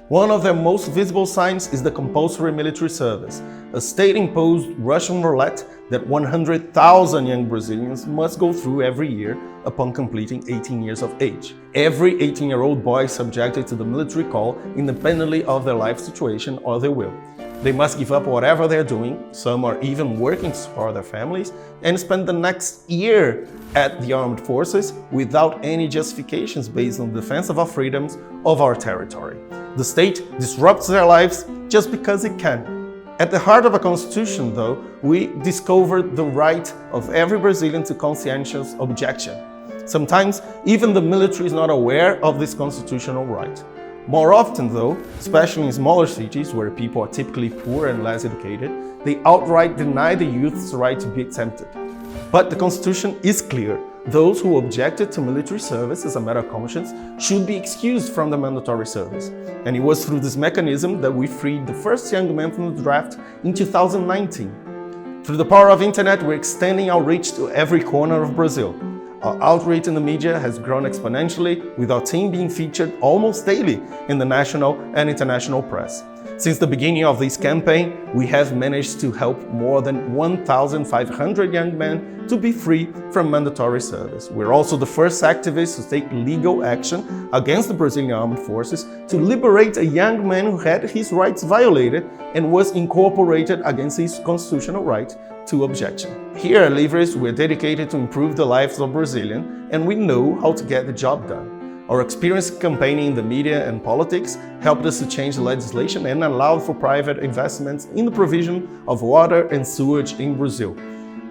One of their most visible signs is the compulsory military service, a state-imposed Russian roulette that 100,000 young Brazilians must go through every year upon completing 18 years of age. Every 18-year-old boy is subjected to the military call independently of their life situation or their will. They must give up whatever they're doing, some are even working to support their families, and spend the next year at the armed forces without any justifications based on the defense of our freedoms, of our territory. The state disrupts their lives just because it can. At the heart of a constitution, though, we discovered the right of every Brazilian to conscientious objection. Sometimes, even the military is not aware of this constitutional right. More often, though, especially in smaller cities where people are typically poor and less educated, they outright deny the youth's right to be exempted. But the Constitution is clear. Those who objected to military service as a matter of conscience should be excused from the mandatory service. And it was through this mechanism that we freed the first young man from the draft in 2019. Through the power of internet, we're extending our reach to every corner of Brazil. Our outreach in the media has grown exponentially, with our team being featured almost daily in the national and international press. Since the beginning of this campaign, we have managed to help more than 1,500 young men to be free from mandatory service. We're also the first activists to take legal action against the Brazilian Armed Forces to liberate a young man who had his rights violated and was incorporated against his constitutional right to objection. Here at Livres, we're dedicated to improve the lives of Brazilians, and we know how to get the job done. Our experience campaigning in the media and politics helped us to change the legislation and allowed for private investments in the provision of water and sewage in Brazil.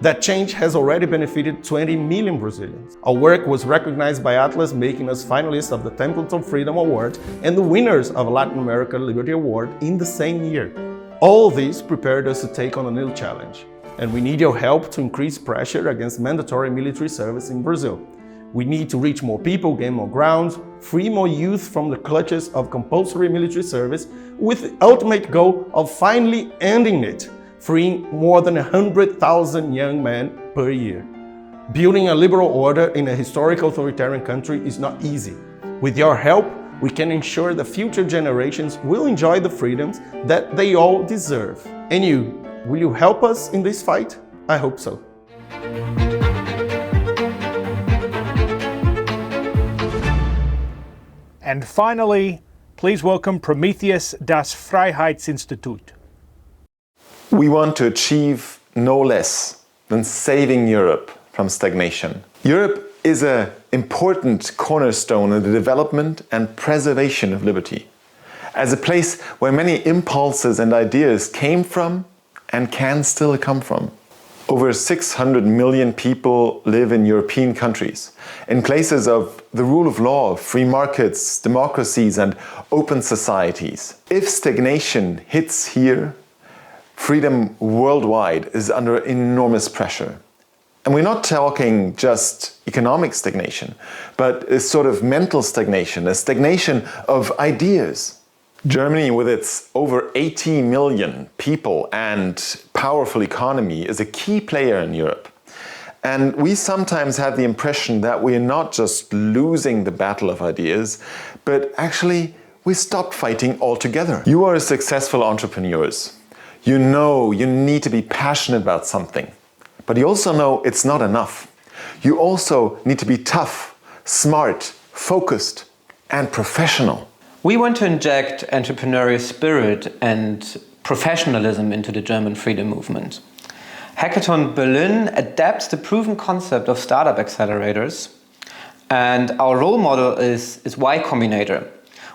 That change has already benefited 20 million Brazilians. Our work was recognized by Atlas, making us finalists of the Templeton Freedom Award and the winners of Latin America Liberty Award in the same year. All this prepared us to take on a new challenge, and we need your help to increase pressure against mandatory military service in Brazil. We need to reach more people, gain more ground, free more youth from the clutches of compulsory military service, with the ultimate goal of finally ending it, freeing more than 100,000 young men per year. Building a liberal order in a historic authoritarian country is not easy. With your help, we can ensure that future generations will enjoy the freedoms that they all deserve. And you, will you help us in this fight? I hope so. And finally, please welcome Prometheus das Freiheitsinstitut. We want to achieve no less than saving Europe from stagnation. Europe is an important cornerstone in the development and preservation of liberty, as a place where many impulses and ideas came from and can still come from. Over 600 million people live in European countries, in places of the rule of law, free markets, democracies, and open societies. If stagnation hits here, freedom worldwide is under enormous pressure. And we're not talking just economic stagnation, but a sort of mental stagnation, a stagnation of ideas. Germany, with its over 80 million people and powerful economy, is a key player in Europe. And we sometimes have the impression that we are not just losing the battle of ideas, but actually we stopped fighting altogether. You are successful entrepreneurs. You know you need to be passionate about something, but you also know it's not enough. You also need to be tough, smart, focused, and professional. We want to inject entrepreneurial spirit and professionalism into the German freedom movement. Hackathon Berlin adapts the proven concept of startup accelerators, and our role model is Y Combinator,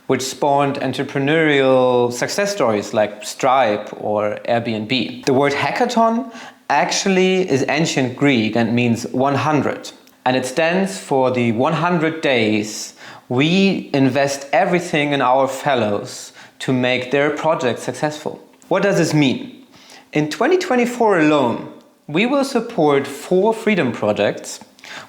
which spawned entrepreneurial success stories like Stripe or Airbnb. The word hackathon actually is ancient Greek and means 100, and it stands for the 100 days we invest everything in our fellows to make their project successful. What does this mean? In 2024 alone, we will support 4 freedom projects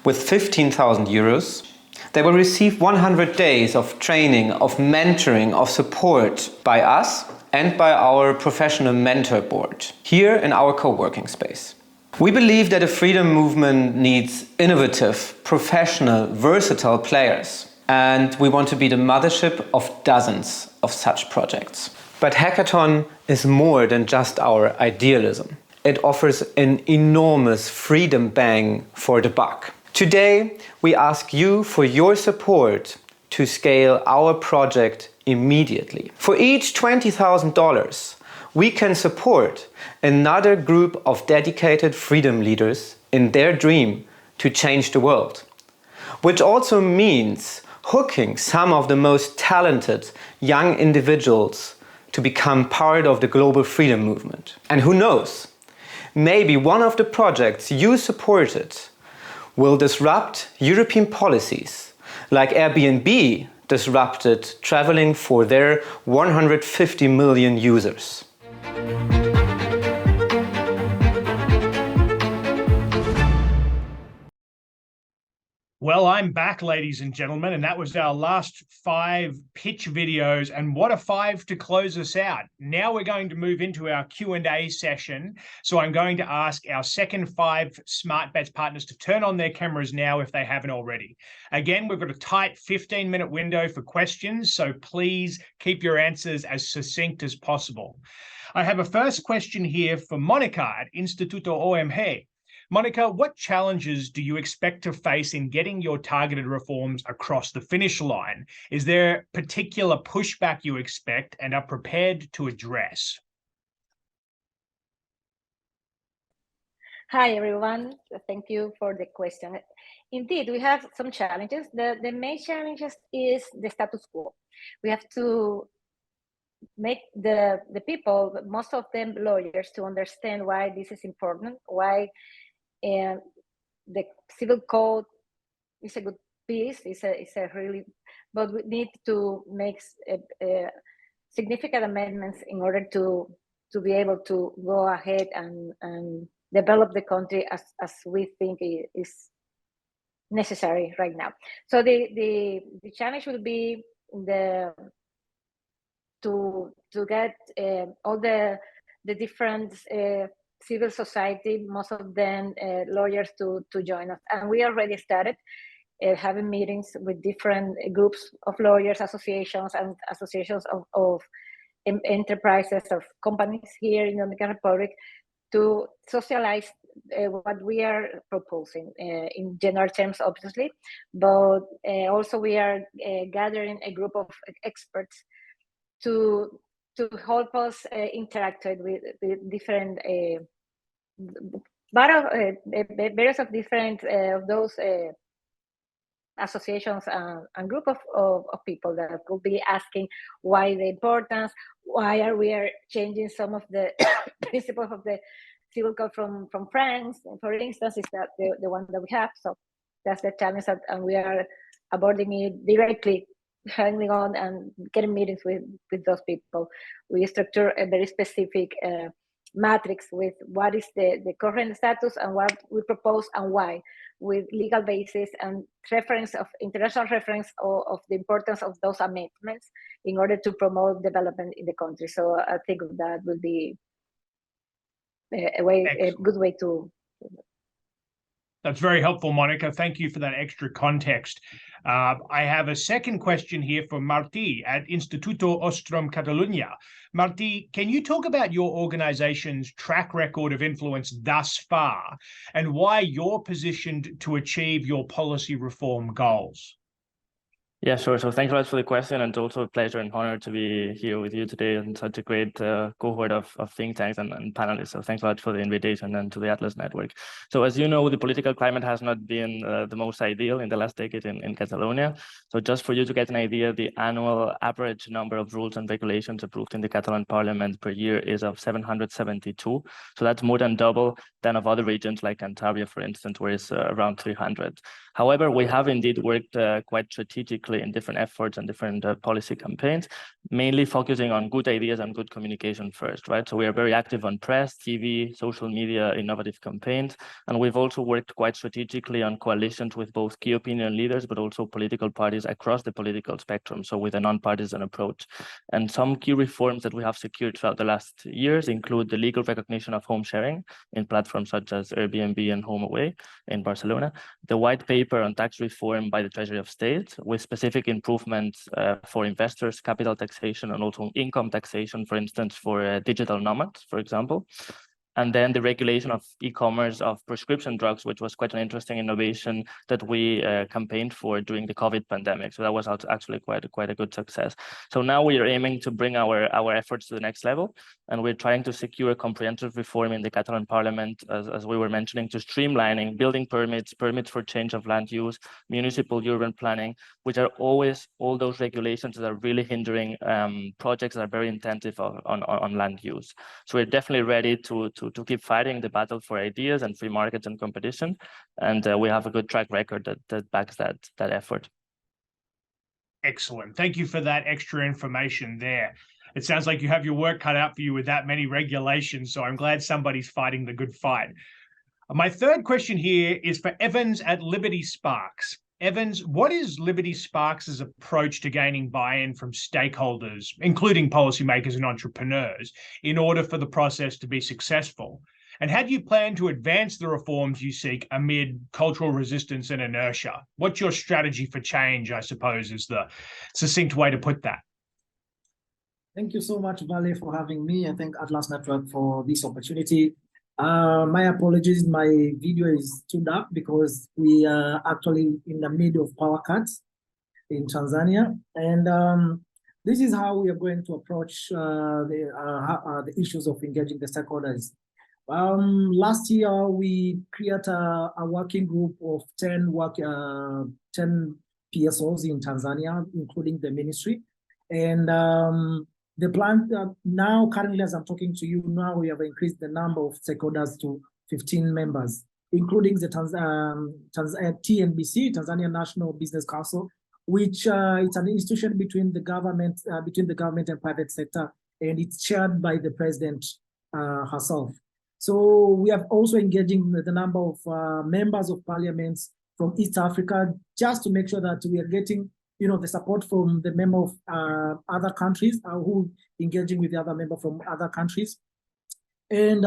with 15,000 euros. They will receive 100 days of training, of mentoring, of support by us and by our professional mentor board here in our co-working space. We believe that a freedom movement needs innovative, professional, versatile players. And we want to be the mothership of dozens of such projects. But Hackathon is more than just our idealism. It offers an enormous freedom bang for the buck. Today, we ask you for your support to scale our project immediately. For each $20,000, we can support another group of dedicated freedom leaders in their dream to change the world. Which also means hooking some of the most talented young individuals to become part of the global freedom movement. And who knows, maybe one of the projects you supported will disrupt European policies, like Airbnb disrupted traveling for their 150 million users. Well, I'm back, ladies and gentlemen, and that was our last 5 pitch videos, and what a 5 to close us out. Now we're going to move into our Q&A session, so I'm going to ask our second 5 Smart Bets partners to turn on their cameras now if they haven't already. Again, we've got a tight 15-minute window for questions, so please keep your answers as succinct as possible. I have a first question here for Monica at Instituto OMG. Monica, what challenges do you expect to face in getting your targeted reforms across the finish line? Is there particular pushback you expect and are prepared to address? Hi, everyone. Thank you for the question. Indeed, we have some challenges. The main challenges is the status quo. We have to make the people, most of them lawyers, to understand why this is important, why the civil code is a good piece, it's a really, but we need to make significant amendments in order to be able to go ahead and develop the country as we think is necessary right now. So the challenge will be to get all the different civil society, most of them lawyers, to join us. And we already started having meetings with different groups of lawyers, associations, and associations of enterprises, of companies here in the Dominican Republic, to socialize what we are proposing in general terms, obviously, but also we are gathering a group of experts to help us interact with different various of different of those associations and group of people that will be asking why the importance, why are we changing some of the principles of the civil code from France, for instance, is that the one that we have. So that's the challenge, and we are abording it directly, hanging on and getting meetings with those people. We structure a very specific matrix with what is the current status and what we propose and why, with legal basis and reference of international reference of the importance of those amendments in order to promote development in the country. So I think that will be a good way to. That's very helpful, Monica. Thank you for that extra context. I have a second question here for Martí at Instituto Ostrom Catalunya. Martí, can you talk about your organization's track record of influence thus far and why you're positioned to achieve your policy reform goals? Yeah, sure. So thanks a lot for the question, and it's also a pleasure and honor to be here with you today and such a great cohort of think tanks and panelists. So thanks a lot for the invitation and to the Atlas Network. So as you know, the political climate has not been the most ideal in the last decade in Catalonia. So just for you to get an idea, the annual average number of rules and regulations approved in the Catalan parliament per year is of 772. So that's more than double than of other regions like Cantabria, for instance, where it's around 300. However, we have indeed worked quite strategically in different efforts and different policy campaigns, mainly focusing on good ideas and good communication first, right? So we are very active on press, TV, social media, innovative campaigns, and we've also worked quite strategically on coalitions with both key opinion leaders, but also political parties across the political spectrum, so with a non-partisan approach. And some key reforms that we have secured throughout the last years include the legal recognition of home sharing in platforms such as Airbnb and HomeAway in Barcelona, the white paper on tax reform by the Treasury of State, with specific improvements for investors, capital taxation, and also income taxation, for instance, for digital nomads, for example. And then the regulation of e-commerce of prescription drugs, which was quite an interesting innovation that we campaigned for during the COVID pandemic. So that was actually quite a good success. So now we are aiming to bring our efforts to the next level, and we're trying to secure comprehensive reform in the Catalan Parliament, as we were mentioning, to streamlining building permits, permits for change of land use, municipal urban planning, which are always all those regulations that are really hindering projects that are very intensive on land use. So we're definitely ready to keep fighting the battle for ideas and free markets and competition. And we have a good track record that backs that effort. Excellent. Thank you for that extra information there. It sounds like you have your work cut out for you with that many regulations, so I'm glad somebody's fighting the good fight. My third question here is for Evans at Liberty Sparks. Evans, what is Liberty Sparks' approach to gaining buy-in from stakeholders, including policymakers and entrepreneurs, in order for the process to be successful? And how do you plan to advance the reforms you seek amid cultural resistance and inertia? What's your strategy for change, I suppose, is the succinct way to put that. Thank you so much, Vale, for having me. I thank Atlas Network for this opportunity. My apologies, my video is tuned up because we are actually in the middle of power cuts in Tanzania. And this is how we are going to approach the issues of engaging the stakeholders. Last year, we created a working group of 10 PSOs in Tanzania, including the ministry. And the plan now, currently, as I'm talking to you now, we have increased the number of stakeholders to 15 members, including the TNBC, Tanzania National Business Council, which it's an institution between the government and private sector, and it's chaired by the president herself. So we are also engaging the number of members of parliaments from East Africa, just to make sure that we are getting the support from the member of other countries who engaging with the other member from other countries. And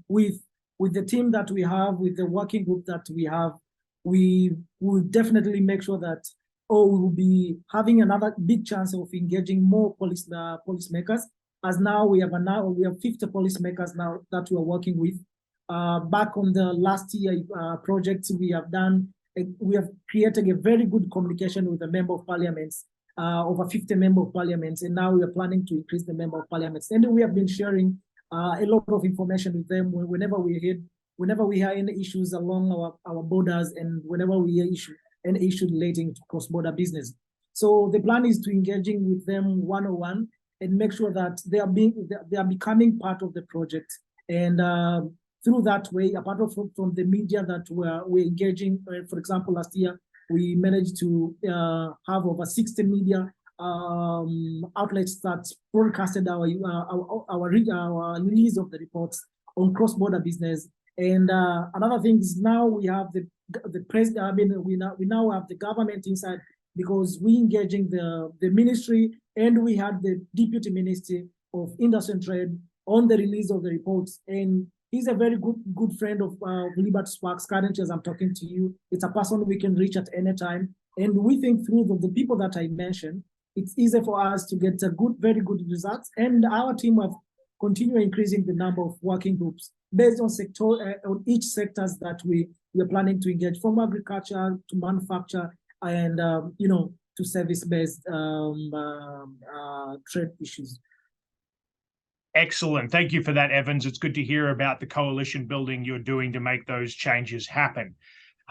with the team that we have, with the working group that we have, we will definitely make sure that we will be having another big chance of engaging more policymakers. As now we have 50 policymakers now that we are working with. Back on the last year projects we have done, we have created a very good communication with the member of parliaments, over 50 member of parliaments, and now we are planning to increase the member of parliaments. And we have been sharing a lot of information with them whenever we hear any issues along our borders, and whenever we hear any issue relating to cross-border business. So the plan is to engaging with them one-on-one and make sure that they are becoming part of the project. And through that way, apart from the media that we're engaging, for example, last year, we managed to have over 60 media outlets that broadcasted our release of the reports on cross-border business. And another thing is now we have the president. I mean, we now have the government inside, because we engaging the ministry, and we had the deputy minister of industry and trade on the release of the reports. And he's a very good friend of Liberty Sparks. Currently, as I'm talking to you, it's a person we can reach at any time. And we think through the people that I mentioned, it's easy for us to get very good results. And our team have continued increasing the number of working groups based on on each sectors that we are planning to engage, from agriculture to manufacture and to service-based trade issues. Excellent. Thank you for that, Evans. It's good to hear about the coalition building you're doing to make those changes happen.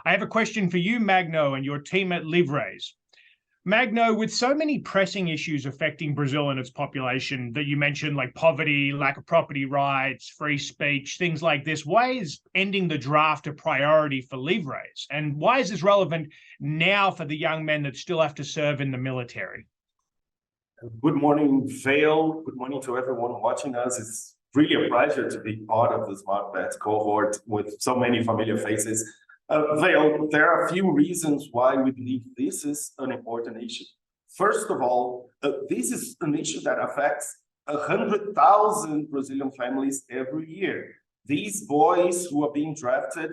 I have a question for you, Magno, and your team at Livres. Magno, with so many pressing issues affecting Brazil and its population that you mentioned, like poverty, lack of property rights, free speech, things like this, why is ending the draft a priority for Livres? And why is this relevant now for the young men that still have to serve in the military? Good morning, Vale. Good morning to everyone watching us. It's really a pleasure to be part of the Smart Bets cohort with so many familiar faces. Vale, there are a few reasons why we believe this is an important issue. First of all, this is an issue that affects 100,000 Brazilian families every year. These boys who are being drafted,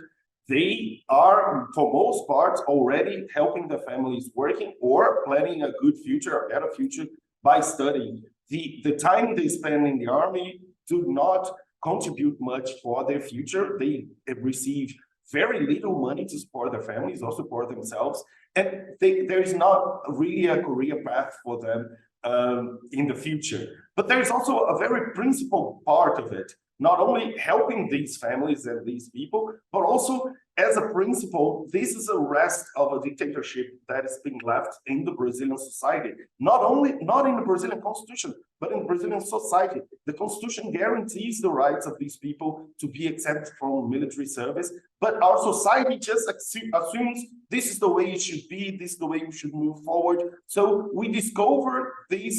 they are, for most part, already helping the families working or planning a good future, a better future, by studying. The time they spend in the army do not contribute much for their future. They receive very little money to support their families or support themselves. And there is not really a career path for them in the future. But there is also a very principal part of it, not only helping these families and these people, but also as a principle, this is a rest of a dictatorship that is being left in the Brazilian society. Not in the Brazilian constitution, but in Brazilian society. The constitution guarantees the rights of these people to be exempt from military service, but our society just assumes this is the way it should be, this is the way we should move forward. So we discovered this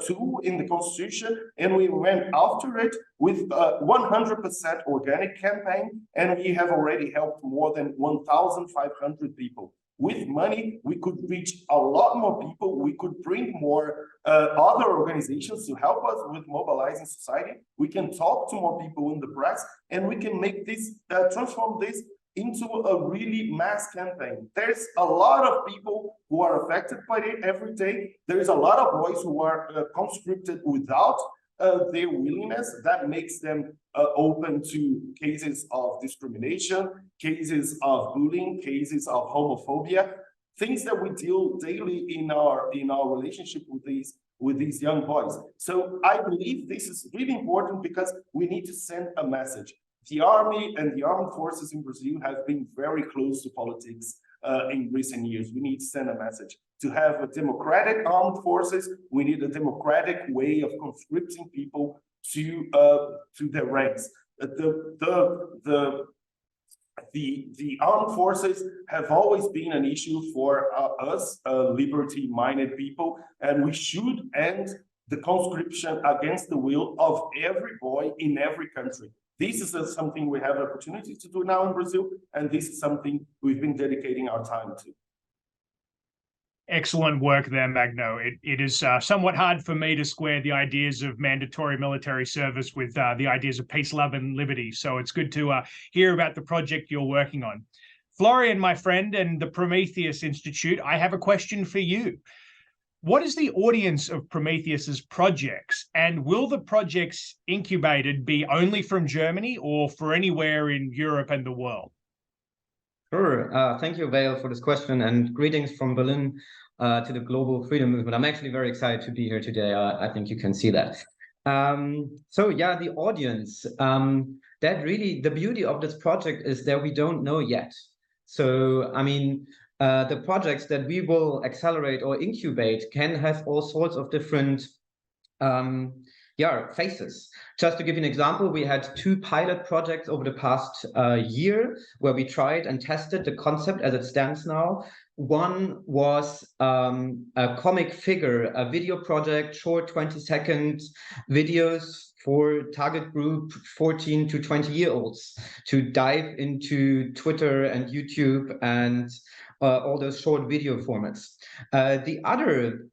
tool in the constitution, and we went after it with 100% organic campaign, and we have already helped more than 1,500 people. With money, we could reach a lot more people. We could bring more other organizations to help us with mobilizing society. We can talk to more people in the press, and we can make this, transform this into a really mass campaign. There's a lot of people who are affected by it every day. There's a lot of boys who are conscripted without their willingness. That makes them open to cases of discrimination, cases of bullying, cases of homophobia, things that we deal daily in our relationship with these young boys. So I believe this is really important because we need to send a message. The army and the armed forces in Brazil have been very close to politics in recent years. We need to send a message. To have a democratic armed forces, we need a democratic way of conscripting people to their ranks. The armed forces have always been an issue for us, liberty-minded people, and we should end the conscription against the will of every boy in every country. This is something we have an opportunity to do now in Brazil, and this is something we've been dedicating our time to. Excellent work there, Magno. It is somewhat hard for me to square the ideas of mandatory military service with the ideas of peace, love, and liberty. So it's good to hear about the project you're working on. Florian, my friend, and the Prometheus Institute, I have a question for you. What is the audience of Prometheus's projects, and will the projects incubated be only from Germany or for anywhere in Europe and the world? Sure. Thank you, Vale, for this question, and greetings from Berlin to the global freedom movement. I'm actually very excited to be here today. I think you can see that. So yeah, the audience, that really, the beauty of this project is that we don't know yet. So, I mean, the projects that we will accelerate or incubate can have all sorts of different faces. Just to give you an example, we had 2 pilot projects over the past year where we tried and tested the concept as it stands now. One was a comic figure, a video project, short 20-second videos for target group 14 to 20-year-olds to dive into Twitter and YouTube and all those short video formats. The other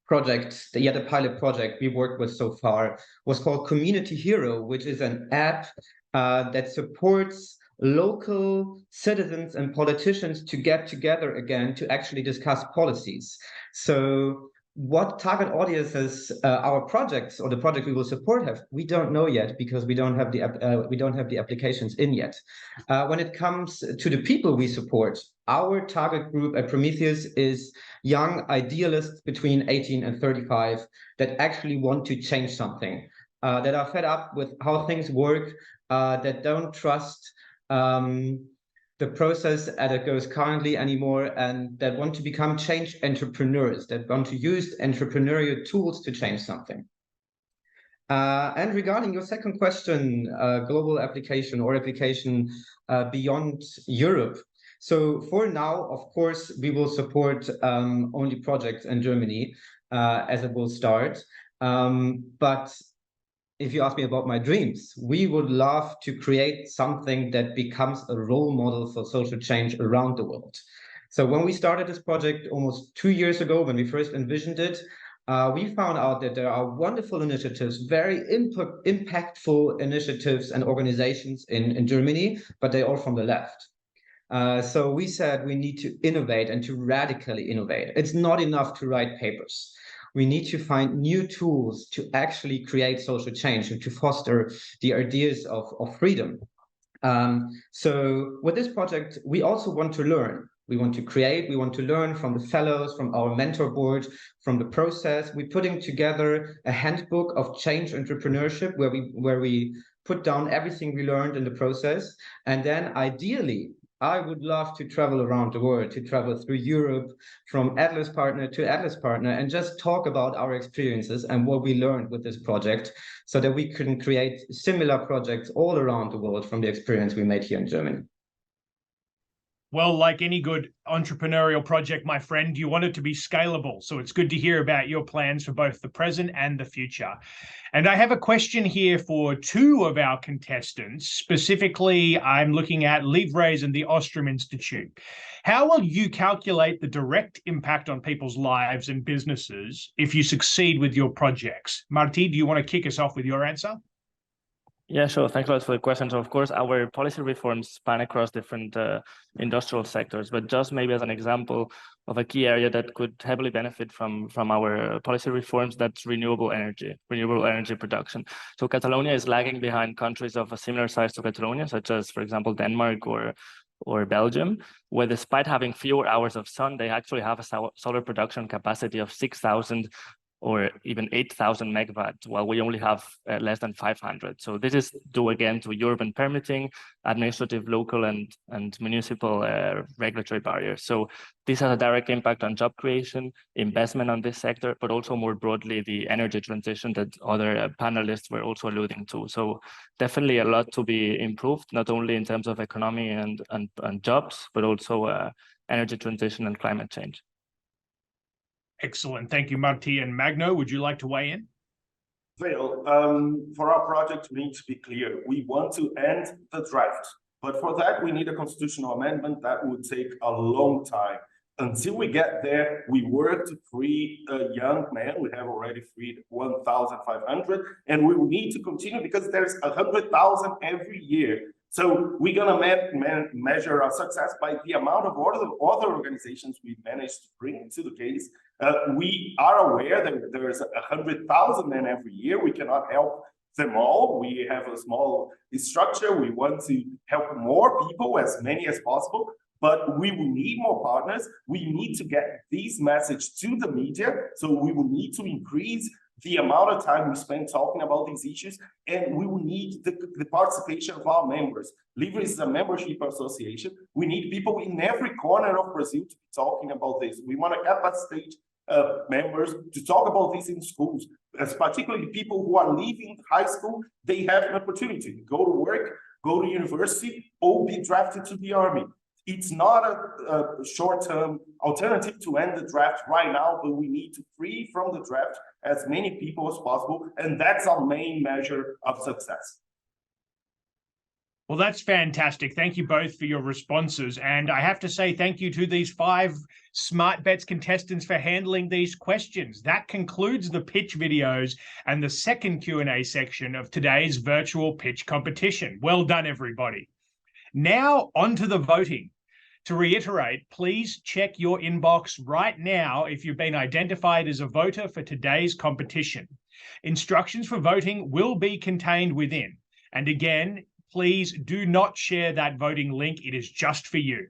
project, the pilot project we worked with so far was called Community Hero, which is an app that supports local citizens and politicians to get together again to actually discuss policies. So what target audiences our projects or the project we will support have, we don't know yet because we don't have the applications in yet. When it comes to the people we support, our target group at Prometheus is young idealists between 18 and 35 that actually want to change something, that are fed up with how things work, that don't trust the process as it goes currently anymore, and that want to become change entrepreneurs, that want to use entrepreneurial tools to change something. And regarding your second question, global application or application beyond Europe. So for now, of course, we will support only projects in Germany as it will start. But if you ask me about my dreams, we would love to create something that becomes a role model for social change around the world. So when we started this project almost 2 years ago, when we first envisioned it, we found out that there are wonderful initiatives, very impactful initiatives and organizations in Germany, but they're all from the left. So we said we need to innovate and to radically innovate. It's not enough to write papers. we need to find new tools to actually create social change and to foster the ideas of freedom. So with this project, we also want to learn. We want to create, we want to learn from the fellows, from our mentor board, from the process. We're putting together a handbook of change entrepreneurship where we put down everything we learned in the process. And then ideally, I would love to travel around the world, to travel through Europe from Atlas partner to Atlas partner and just talk about our experiences and what we learned with this project so that we can create similar projects all around the world from the experience we made here in Germany. Well, like any good entrepreneurial project, my friend, you want it to be scalable. So it's good to hear about your plans for both the present and the future. And I have a question here for two of our contestants. Specifically, I'm looking at Livres and the Ostrom Institute. How will you calculate the direct impact on people's lives and businesses if you succeed with your projects? Marti, do you want to kick us off with your answer? Yeah, sure. Thanks a lot for the question. So, of course, our policy reforms span across different industrial sectors, but just maybe as an example of a key area that could heavily benefit from our policy reforms, that's renewable energy production. So Catalonia is lagging behind countries of a similar size to Catalonia, such as, for example, Denmark or Belgium, where despite having fewer hours of sun, they actually have a solar production capacity of 6,000 or even 8,000 megawatts, while we only have less than 500. So this is due again to urban permitting, administrative, local, and municipal regulatory barriers. So this has a direct impact on job creation, investment on this sector, but also more broadly, the energy transition that other panelists were also alluding to. So definitely a lot to be improved, not only in terms of economy and jobs, but also energy transition and climate change. Excellent. Thank you, Marti. And Magno, would you like to weigh in? Well, for our project, we need to be clear. We want to end the draft. But for that, we need a constitutional amendment that would take a long time. Until we get there, we work to free young men. We have already freed 1,500, and we will need to continue because there's 100,000 every year. So we're gonna measure our success by the amount of other organizations we've managed to bring to the case. We are aware that there's 100,000 men every year. We cannot help them all. We have a small structure. We want to help more people, as many as possible, but we will need more partners. We need to get this message to the media. So we will need to increase the amount of time we spend talking about these issues, and we will need the participation of our members. Livres is a membership association. We need people in every corner of Brazil to be talking about this. We want to capacitate members to talk about this in schools, as particularly people who are leaving high school. They have an opportunity to go to work, go to university, or be drafted to the army. It's not a short-term alternative to end the draft right now, but we need to free from the draft as many people as possible, and that's our main measure of success. Well, that's fantastic. Thank you both for your responses. And I have to say thank you to these 5 Smart Bets contestants for handling these questions. That concludes the pitch videos and the second Q&A section of today's virtual pitch competition. Well done, everybody. Now, on to the voting. To reiterate, please check your inbox right now if you've been identified as a voter for today's competition. Instructions for voting will be contained within. And again, please do not share that voting link. It is just for you.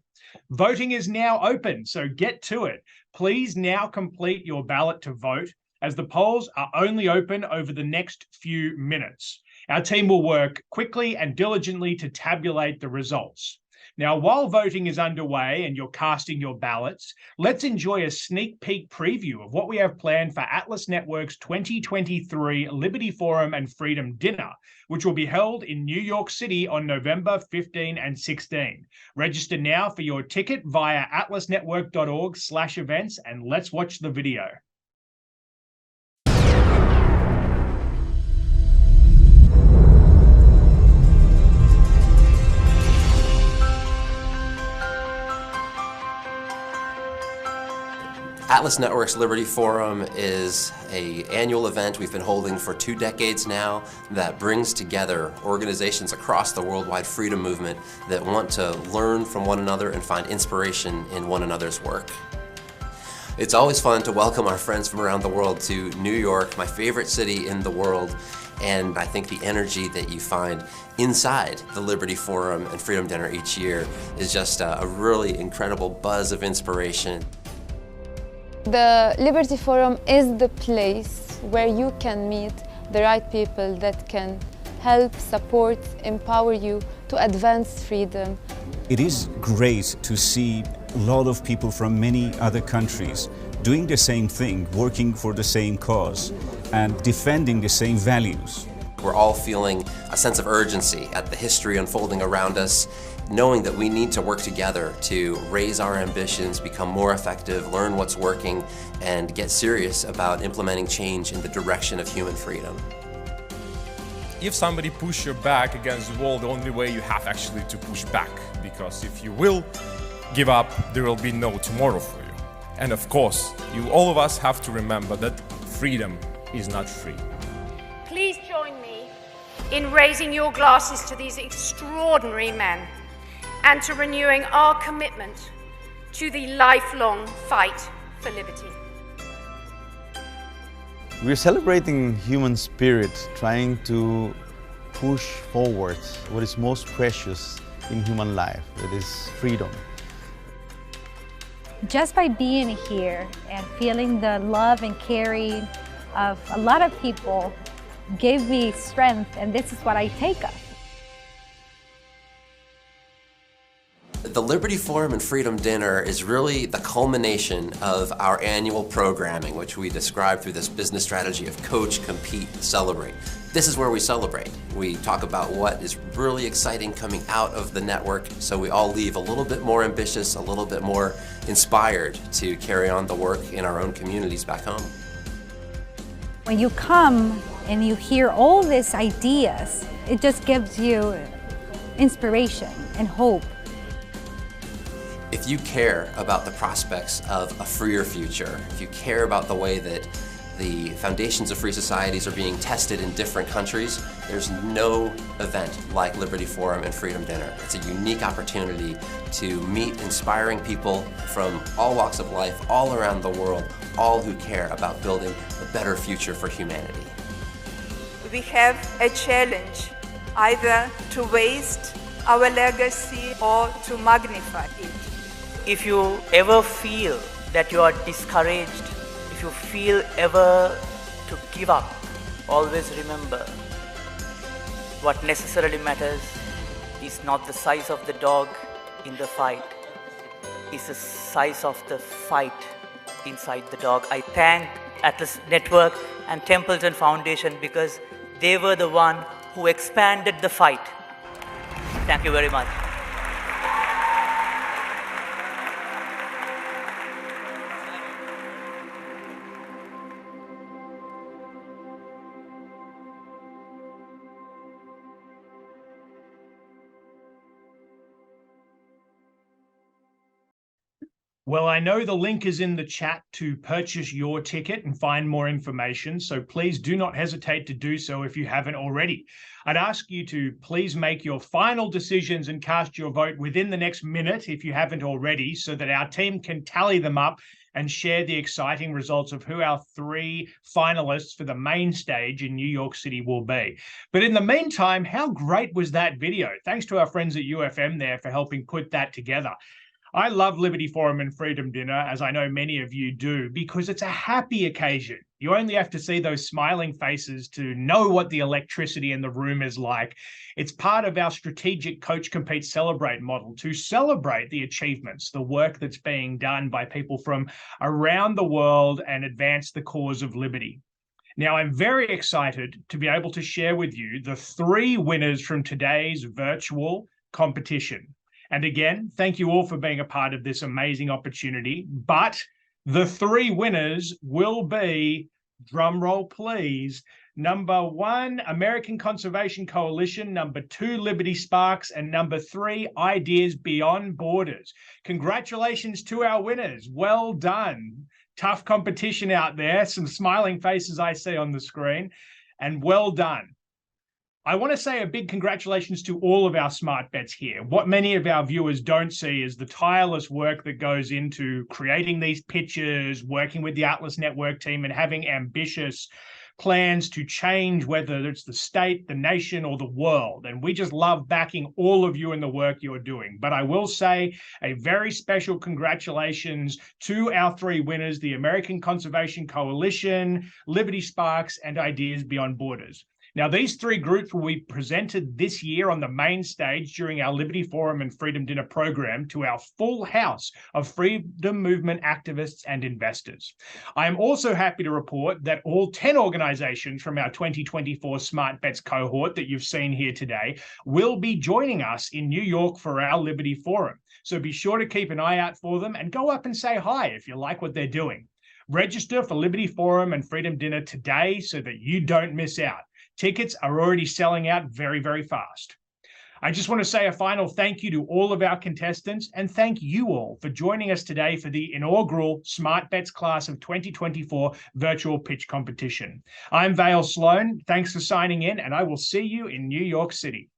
Voting is now open, so get to it. Please now complete your ballot to vote, as the polls are only open over the next few minutes. Our team will work quickly and diligently to tabulate the results. Now, while voting is underway and you're casting your ballots, let's enjoy a sneak peek preview of what we have planned for Atlas Network's 2023 Liberty Forum and Freedom Dinner, which will be held in New York City on November 15 and 16. Register now for your ticket via atlasnetwork.org/events, and let's watch the video. Atlas Network's Liberty Forum is an annual event we've been holding for 2 decades now that brings together organizations across the worldwide freedom movement that want to learn from one another and find inspiration in one another's work. It's always fun to welcome our friends from around the world to New York, my favorite city in the world. And I think the energy that you find inside the Liberty Forum and Freedom Dinner each year is just a really incredible buzz of inspiration. The Liberty Forum is the place where you can meet the right people that can help, support, empower you to advance freedom. It is great to see a lot of people from many other countries doing the same thing, working for the same cause, and defending the same values. We're all feeling a sense of urgency at the history unfolding around us, knowing that we need to work together to raise our ambitions, become more effective, learn what's working, and get serious about implementing change in the direction of human freedom. If somebody push your back against the wall, the only way you have actually to push back, because if you will give up, there will be no tomorrow for you. And of course, all of us have to remember that freedom is not free. Please join me in raising your glasses to these extraordinary men and to renewing our commitment to the lifelong fight for liberty. We're celebrating human spirit, trying to push forward what is most precious in human life, that is freedom. Just by being here and feeling the love and caring of a lot of people gave me strength, and this is what I take up. The Liberty Forum and Freedom Dinner is really the culmination of our annual programming, which we describe through this business strategy of coach, compete, celebrate. This is where we celebrate. We talk about what is really exciting coming out of the network, so we all leave a little bit more ambitious, a little bit more inspired to carry on the work in our own communities back home. When you come and you hear all these ideas, it just gives you inspiration and hope. If you care about the prospects of a freer future, if you care about the way that the foundations of free societies are being tested in different countries, there's no event like Liberty Forum and Freedom Dinner. It's a unique opportunity to meet inspiring people from all walks of life, all around the world, all who care about building a better future for humanity. We have a challenge, either to waste our legacy or to magnify it. If you ever feel that you are discouraged, if you feel ever to give up, always remember what necessarily matters is not the size of the dog in the fight, it's the size of the fight inside the dog. I thank Atlas Network and Templeton Foundation because they were the one who expanded the fight. Thank you very much. Well, I know the link is in the chat to purchase your ticket and find more information, so please do not hesitate to do so if you haven't already. I'd ask you to please make your final decisions and cast your vote within the next minute if you haven't already, so that our team can tally them up and share the exciting results of who our 3 finalists for the main stage in New York City will be. But in the meantime, how great was that video? Thanks to our friends at UFM there for helping put that together. I love Liberty Forum and Freedom Dinner, as I know many of you do, because it's a happy occasion. You only have to see those smiling faces to know what the electricity in the room is like. It's part of our strategic Coach, Compete, Celebrate model to celebrate the achievements, the work that's being done by people from around the world and advance the cause of liberty. Now, I'm very excited to be able to share with you the 3 winners from today's virtual competition. And again, thank you all for being a part of this amazing opportunity. But the 3 winners will be, drum roll please, number 1, American Conservation Coalition, number 2, Liberty Sparks, and number 3, Ideas Beyond Borders. Congratulations to our winners. Well done. Tough competition out there. Some smiling faces I see on the screen. And well done. I want to say a big congratulations to all of our smart bets here. What many of our viewers don't see is the tireless work that goes into creating these pitches, working with the Atlas Network team, and having ambitious plans to change whether it's the state, the nation, or the world. And we just love backing all of you in the work you're doing. But I will say a very special congratulations to our three winners, the American Conservation Coalition, Liberty Sparks, and Ideas Beyond Borders. Now, these three groups will be presented this year on the main stage during our Liberty Forum and Freedom Dinner program to our full house of freedom movement activists and investors. I am also happy to report that all 10 organizations from our 2024 Smart Bets cohort that you've seen here today will be joining us in New York for our Liberty Forum. So be sure to keep an eye out for them and go up and say hi if you like what they're doing. Register for Liberty Forum and Freedom Dinner today so that you don't miss out. Tickets are already selling out very, very fast. I just want to say a final thank you to all of our contestants and thank you all for joining us today for the inaugural Smart Bets class of 2024 virtual pitch competition. I'm Vale Sloan. Thanks for signing in, and I will see you in New York City.